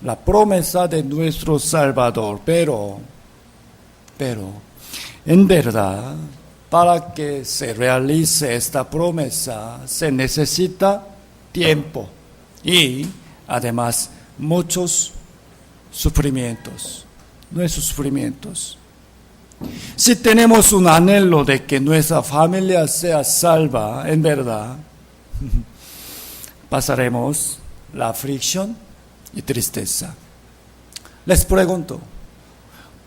la promesa de nuestro Salvador, pero, en verdad, para que se realice esta promesa, se necesita tiempo y, además, muchos sufrimientos, nuestros sufrimientos. Si tenemos un anhelo de que nuestra familia sea salva, en verdad, pasaremos la aflicción y tristeza. Les pregunto,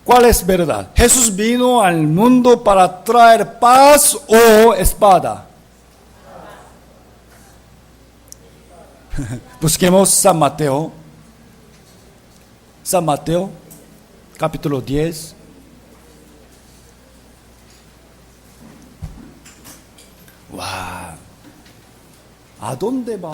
¿cuál es verdad? ¿Jesús vino al mundo para traer paz o espada? Busquemos San Mateo, capítulo 10. ¡Wow! ¿A dónde va?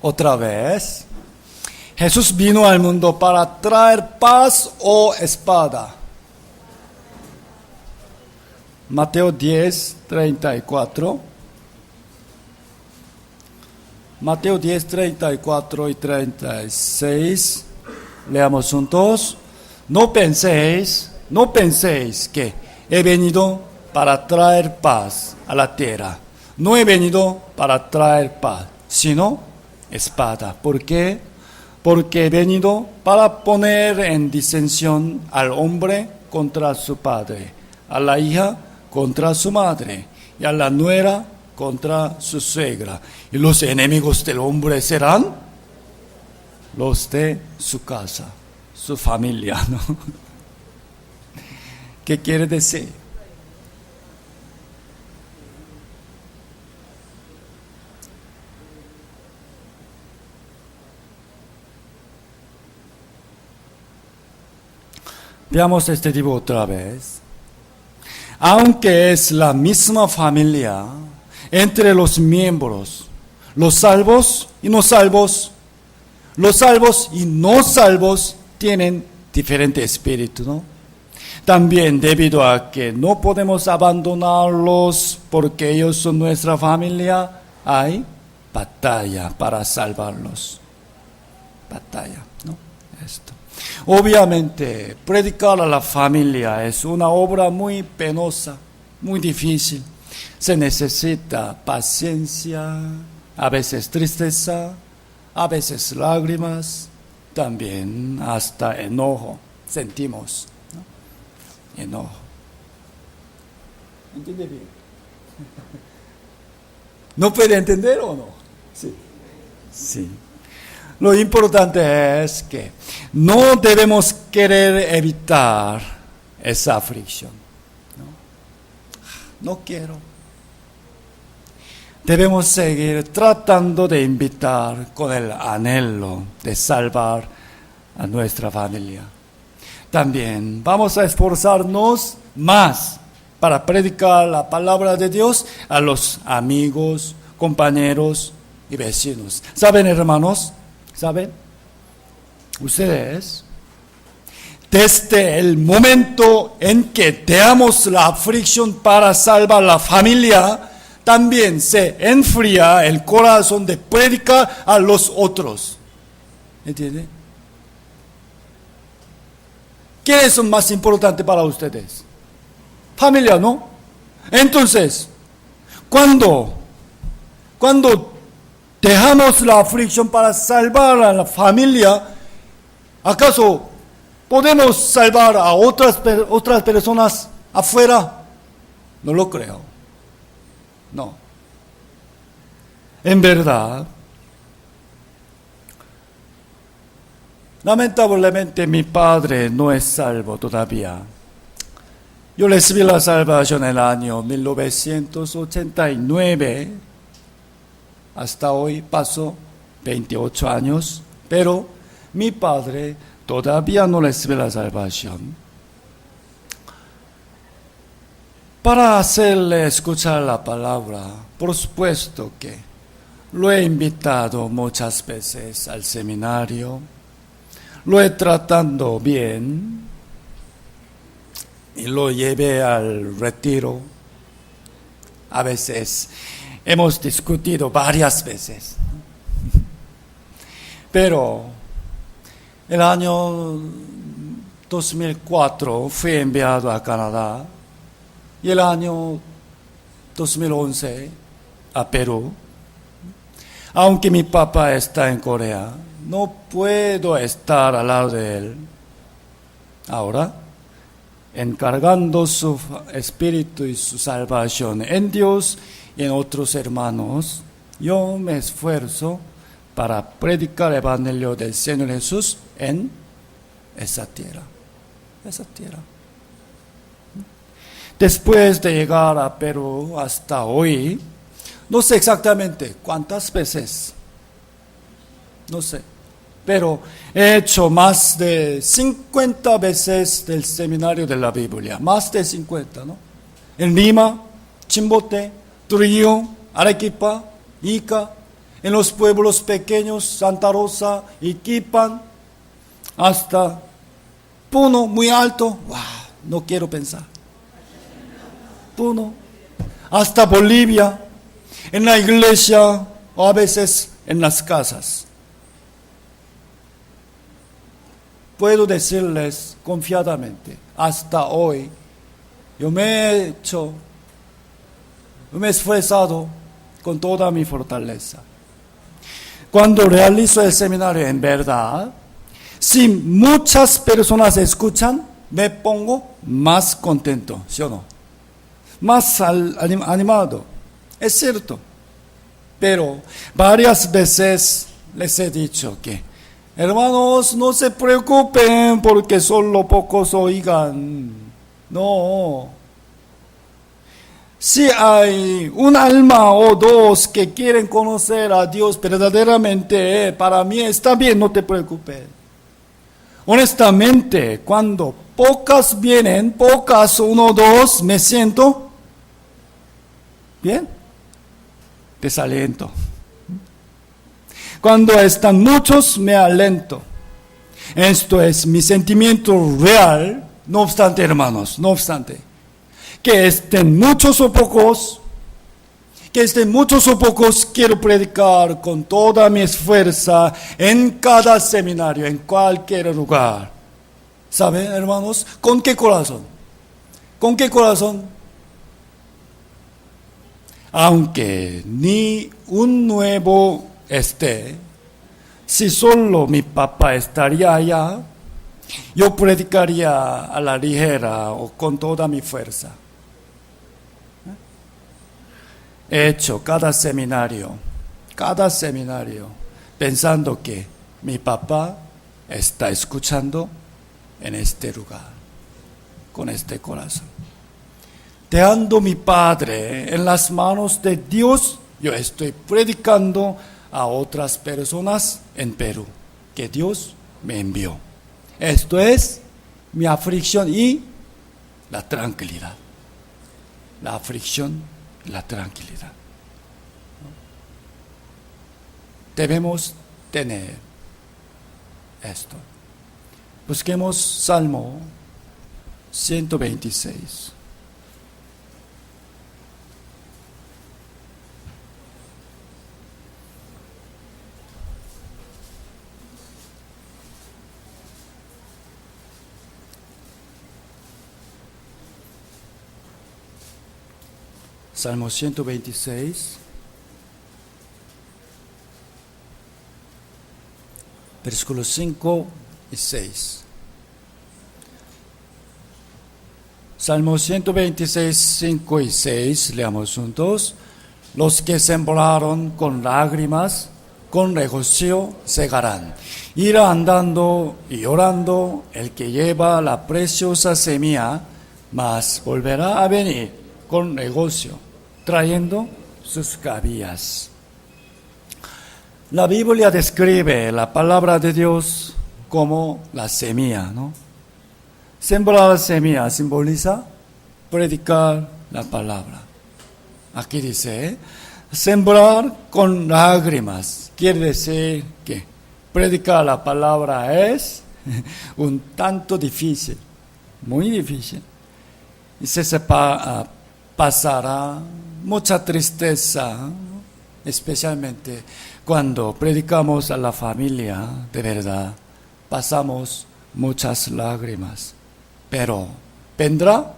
Otra vez. Jesús vino al mundo para traer paz o espada. Mateo 10, 34. Mateo 10, 34 y 36. Leamos juntos. No penséis que he venido para traer paz a la tierra. No he venido para traer paz, sino espada. ¿Por qué? Porque he venido para poner en disensión al hombre contra su padre, a la hija contra su madre y a la nuera contra su suegra. Y los enemigos del hombre serán los de su casa, su familia, ¿no? ¿Qué quiere decir? Veamos este dibujo otra vez. Aunque es la misma familia, entre los miembros, los salvos y no salvos tienen diferente espíritu, ¿no? También debido a que no podemos abandonarlos porque ellos son nuestra familia, hay batalla para salvarlos. Batalla, ¿no? Esto. Obviamente, predicar a la familia es una obra muy penosa, muy difícil. Se necesita paciencia, a veces tristeza, a veces lágrimas, también hasta enojo. Sentimos, ¿no? Enojo. ¿Entiende bien? ¿No puede entender o no? Sí. Sí. Lo importante es que no debemos querer evitar esa aflicción. No quiero. Debemos seguir tratando de invitar con el anhelo de salvar a nuestra familia. También vamos a esforzarnos más para predicar la palabra de Dios a los amigos, compañeros y vecinos. ¿Saben, hermanos? ¿Saben? Ustedes, desde el momento en que damos la aflicción para salvar la familia, también se enfría el corazón de predicar a los otros. ¿Entienden? ¿Qué es más importante para ustedes? Familia, ¿no? Entonces, cuando dejamos la aflicción para salvar a la familia, ¿acaso ¿Podemos salvar a otras personas afuera? No lo creo. No. En verdad, lamentablemente mi padre no es salvo todavía. Yo recibí la salvación en el año 1989. Hasta hoy pasó 28 años, pero mi padre todavía no recibe la salvación. Para hacerle escuchar la palabra, por supuesto que lo he invitado muchas veces al seminario, lo he tratado bien y lo llevé al retiro. A veces hemos discutido varias veces, pero el año 2004 fui enviado a Canadá y el año 2011 a Perú. Aunque mi papá está en Corea, no puedo estar al lado de él. Ahora, encargando su espíritu y su salvación en Dios y en otros hermanos, yo me esfuerzo para predicar el Evangelio del Señor Jesús en esa tierra. Después de llegar a Perú hasta hoy, no sé exactamente cuántas veces, no sé, pero he hecho más de 50 veces del seminario de la Biblia, más de 50, ¿no? En Lima, Chimbote, Trujillo, Arequipa, Ica, en los pueblos pequeños, Santa Rosa, Iquipan, hasta Puno, muy alto, ¡wow! No quiero pensar. Puno, hasta Bolivia, en la iglesia o a veces en las casas. Puedo decirles confiadamente, hasta hoy, yo me he esforzado con toda mi fortaleza. Cuando realizo el seminario, en verdad, si muchas personas escuchan, me pongo más contento, ¿sí o no? Más animado. Es cierto, pero varias veces les he dicho que, hermanos, no se preocupen porque solo pocos oigan. No. Si hay un alma o dos que quieren conocer a Dios verdaderamente, para mí está bien, no te preocupes. Honestamente, cuando pocas vienen, uno o dos, me siento bien, desaliento. Cuando están muchos, me alento. Esto es mi sentimiento real, no obstante, hermanos, no obstante. Que estén muchos o pocos, quiero predicar con toda mi esfuerzo en cada seminario, en cualquier lugar. ¿Saben, hermanos? ¿Con qué corazón? ¿Con qué corazón? Aunque ni un nuevo esté, si solo mi papá estaría allá, yo predicaría a la ligera o con toda mi fuerza. He hecho cada seminario, pensando que mi papá está escuchando en este lugar, con este corazón. Dejando mi Padre en las manos de Dios, yo estoy predicando a otras personas en Perú, que Dios me envió. Esto es mi aflicción y la tranquilidad. La aflicción y la tranquilidad. Debemos tener esto. Busquemos Salmo 126. Salmo 126, versículos 5 y 6. Salmo 126, 5 y 6, leamos juntos. Los que sembraron con lágrimas, con regocijo segarán. Irá andando y llorando el que lleva la preciosa semilla, mas volverá a venir con regocijo, trayendo sus cabillas. La Biblia describe la palabra de Dios como la semilla, ¿no? Sembrar la semilla simboliza predicar la palabra. Aquí dice, sembrar con lágrimas. Quiere decir que predicar la palabra es un tanto difícil, muy difícil. Y se pasará mucha tristeza, especialmente cuando predicamos a la familia, de verdad, pasamos muchas lágrimas. Pero vendrá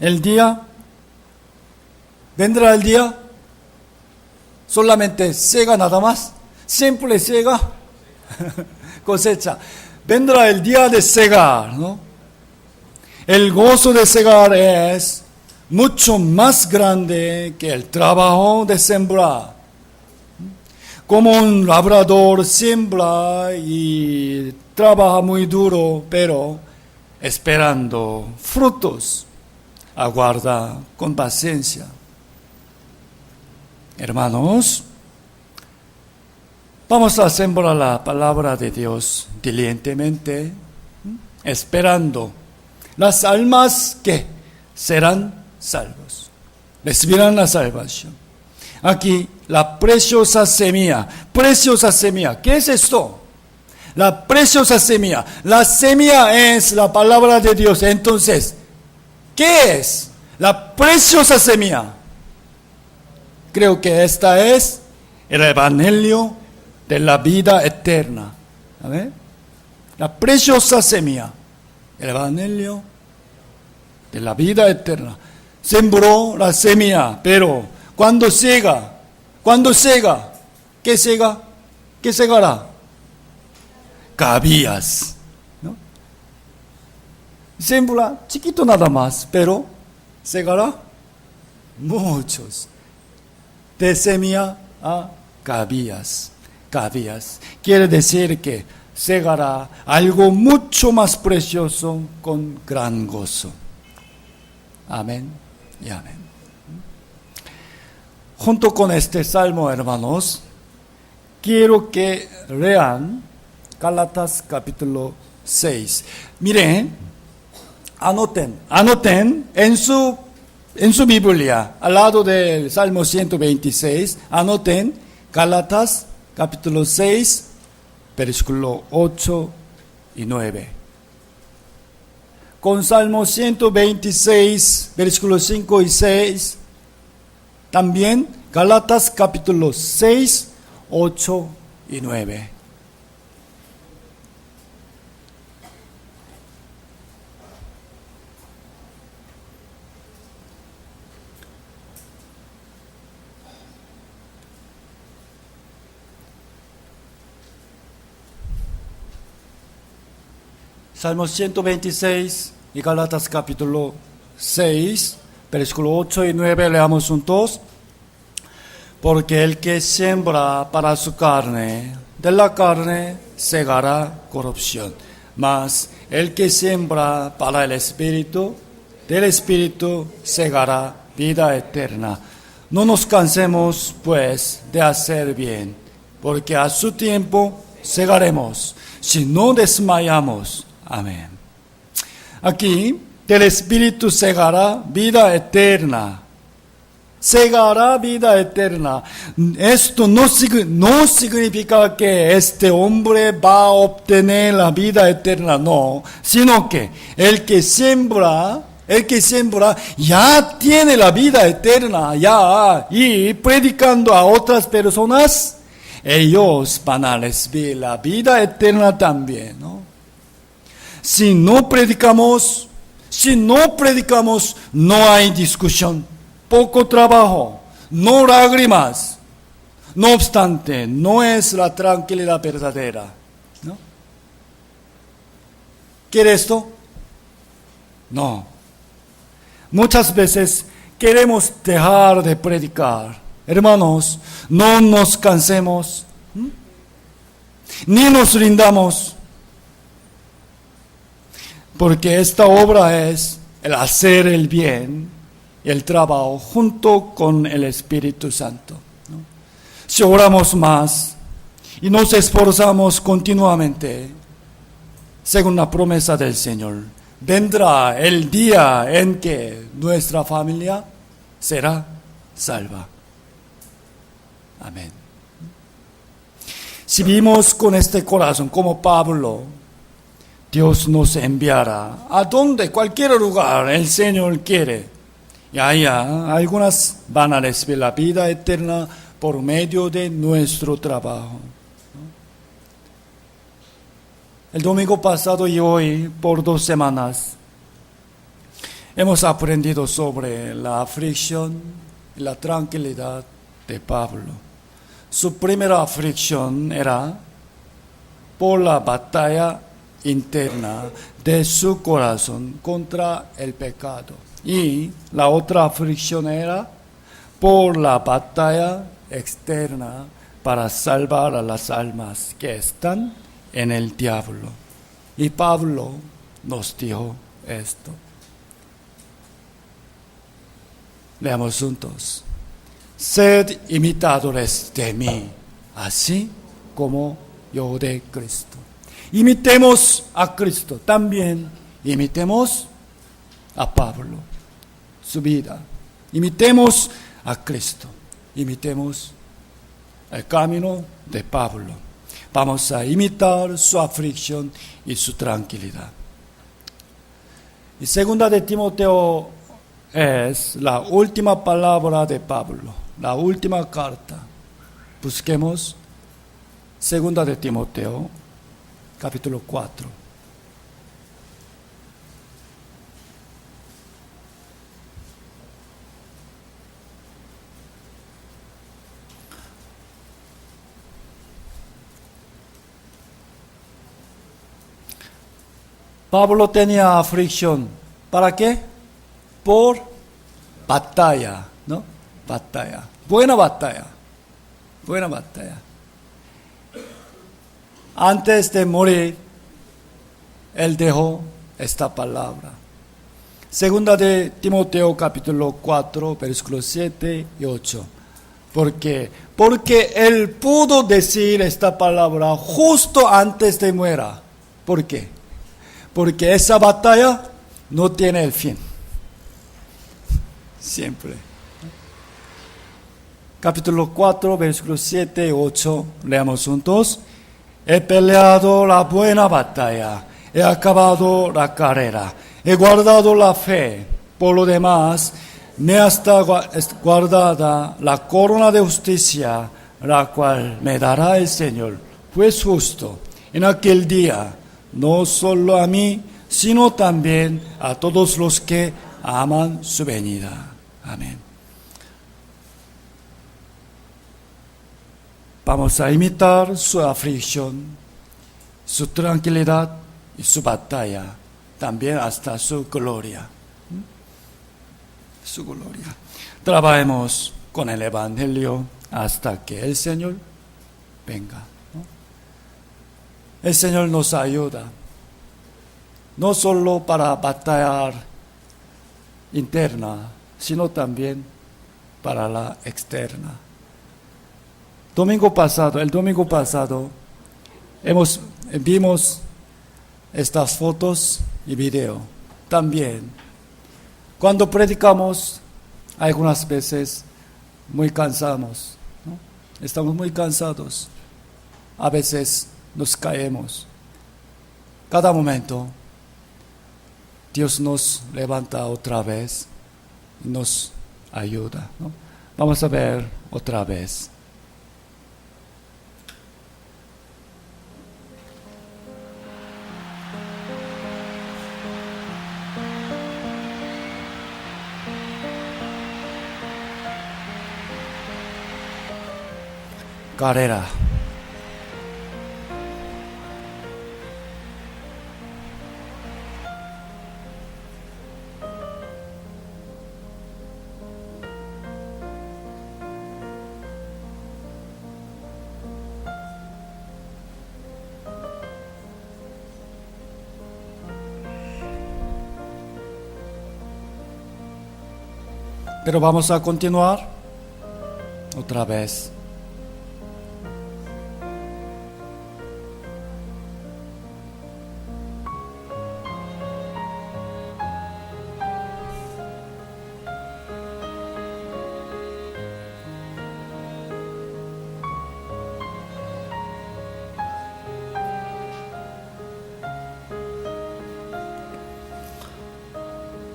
el día, solamente sega nada más, siempre sega, cosecha. Vendrá el día de segar, ¿no? El gozo de segar es mucho más grande que el trabajo de sembrar. Como un labrador siembra y trabaja muy duro, pero esperando frutos, aguarda con paciencia. Hermanos, vamos a sembrar la palabra de Dios diligentemente, esperando las almas que serán salvos, recibirán la salvación. Aquí, la preciosa semilla, ¿qué es esto? La preciosa semilla, la semilla es la palabra de Dios. Entonces, ¿qué es la preciosa semilla? Creo que esta es el evangelio de la vida eterna. ¿Amén? La preciosa semilla, el evangelio de la vida eterna. Sembró la semilla, pero cuando sega, ¿qué sega? ¿Qué segará? Cabillas, ¿no? Sembra chiquito nada más, pero segará muchos. De semilla a cabillas. Quiere decir que segará algo mucho más precioso con gran gozo. Amén y amén. Junto con este salmo, hermanos, quiero que lean Gálatas capítulo 6. Miren, anoten en su Biblia, al lado del Salmo 126, anoten Gálatas capítulo 6, versículo 8 y 9. Con Salmo 126, versículos 5 y 6, también Gálatas capítulo 6, 8 y 9. Salmo 126 y Gálatas capítulo 6, versículo 8 y 9, leamos juntos. Porque el que siembra para su carne, de la carne segará corrupción. Mas el que siembra para el Espíritu, del Espíritu segará vida eterna. No nos cansemos, pues, de hacer bien, porque a su tiempo segaremos, si no desmayamos. Amén. Aquí, del Espíritu segará vida eterna. Segará vida eterna. Esto no significa que este hombre va a obtener la vida eterna, no, sino que el que siembra ya tiene la vida eterna, ya, y predicando a otras personas, ellos van a recibir la vida eterna también, ¿no? Si no predicamos, no hay discusión, poco trabajo, no lágrimas. No obstante, no es la tranquilidad verdadera, ¿no? ¿Quiere esto? No. Muchas veces queremos dejar de predicar. Hermanos, no nos cansemos, ni nos rindamos, porque esta obra es el hacer el bien y el trabajo junto con el Espíritu Santo, ¿no? Si oramos más y nos esforzamos continuamente, según la promesa del Señor, vendrá el día en que nuestra familia será salva. Amén. Si vivimos con este corazón como Pablo, Dios nos enviará a donde, cualquier lugar el Señor quiere. Y allá algunas van a recibir la vida eterna por medio de nuestro trabajo. El domingo pasado y hoy, por 2 semanas, hemos aprendido sobre la aflicción y la tranquilidad de Pablo. Su primera aflicción era por la batalla interna de su corazón contra el pecado. Y la otra aflicción era por la batalla externa para salvar a las almas que están en el diablo. Y Pablo nos dijo esto. Leamos juntos. Sed imitadores de mí, así como yo de Cristo. Imitemos a Cristo, también imitemos a Pablo, su vida. Imitemos a Cristo, imitemos el camino de Pablo. Vamos a imitar su aflicción y su tranquilidad. Y segunda de Timoteo es la última palabra de Pablo, la última carta. Busquemos segunda de Timoteo, capítulo 4. Pablo tenía aflicción. ¿Para qué? Por batalla, ¿no? Batalla. Buena batalla. Buena batalla. Antes de morir, él dejó esta palabra. Segunda de Timoteo, capítulo 4, versículos 7 y 8. Porque él pudo decir esta palabra justo antes de muera. ¿Por qué? Porque esa batalla no tiene el fin. Siempre. Capítulo 4, versículos 7 y 8. Leamos juntos. He peleado la buena batalla. He acabado la carrera. He guardado la fe. Por lo demás, me está guardada la corona de justicia, la cual me dará el Señor, juez justo, en aquel día. No solo a mí, sino también a todos los que aman su venida. Amén. Vamos a imitar su aflicción, su tranquilidad y su batalla, también hasta su gloria. Su gloria. Trabajemos con el Evangelio hasta que el Señor venga. El Señor nos ayuda, no solo para batallar interna, sino también para la externa. El domingo pasado, vimos estas fotos y video. También, cuando predicamos, algunas veces muy cansados, ¿no? Estamos muy cansados. A veces nos caemos. Cada momento, Dios nos levanta otra vez y nos ayuda, ¿no? Vamos a ver otra vez. Carrera. Pero vamos a continuar otra vez.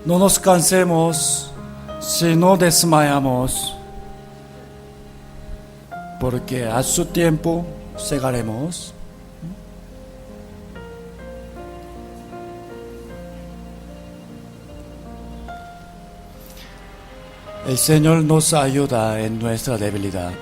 No nos cansemos si no desmayamos, porque a su tiempo llegaremos. El Señor nos ayuda en nuestra debilidad.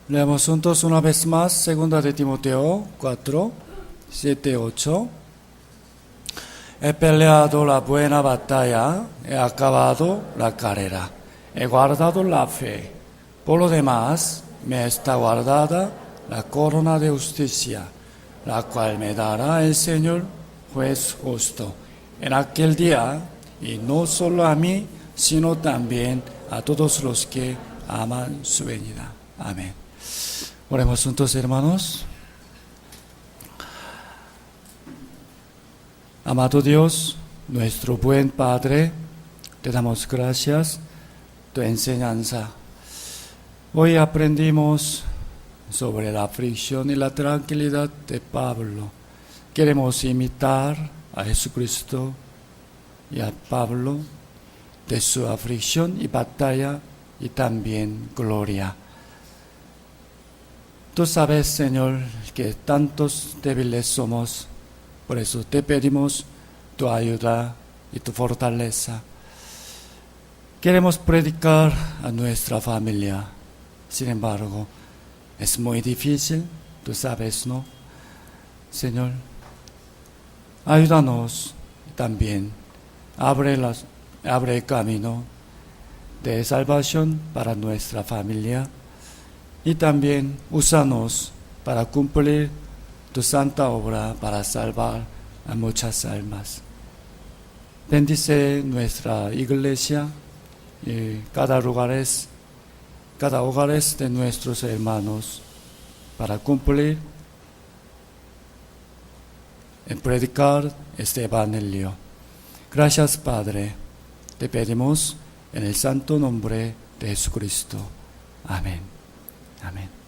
Leamos juntos una vez más, segunda de Timoteo 4, 7, 8. He peleado la buena batalla, he acabado la carrera, he guardado la fe. Por lo demás, me está guardada la corona de justicia, la cual me dará el Señor, juez justo, en aquel día, y no solo a mí, sino también a todos los que aman su venida. Amén. Oremos juntos, hermanos. Amado Dios, nuestro buen Padre, te damos gracias por tu enseñanza. Hoy aprendimos sobre la aflicción y la tranquilidad de Pablo. Queremos imitar a Jesucristo y a Pablo de su aflicción y batalla y también gloria. Tú sabes, Señor, que tantos débiles somos, por eso te pedimos tu ayuda y tu fortaleza. Queremos predicar a nuestra familia, sin embargo, es muy difícil, tú sabes, ¿no? Señor, ayúdanos también, abre el camino de salvación para nuestra familia. Y también úsanos para cumplir tu santa obra para salvar a muchas almas. Bendice nuestra iglesia y cada hogares de nuestros hermanos para cumplir y predicar este evangelio. Gracias, Padre. Te pedimos en el santo nombre de Jesucristo. Amén. Amén.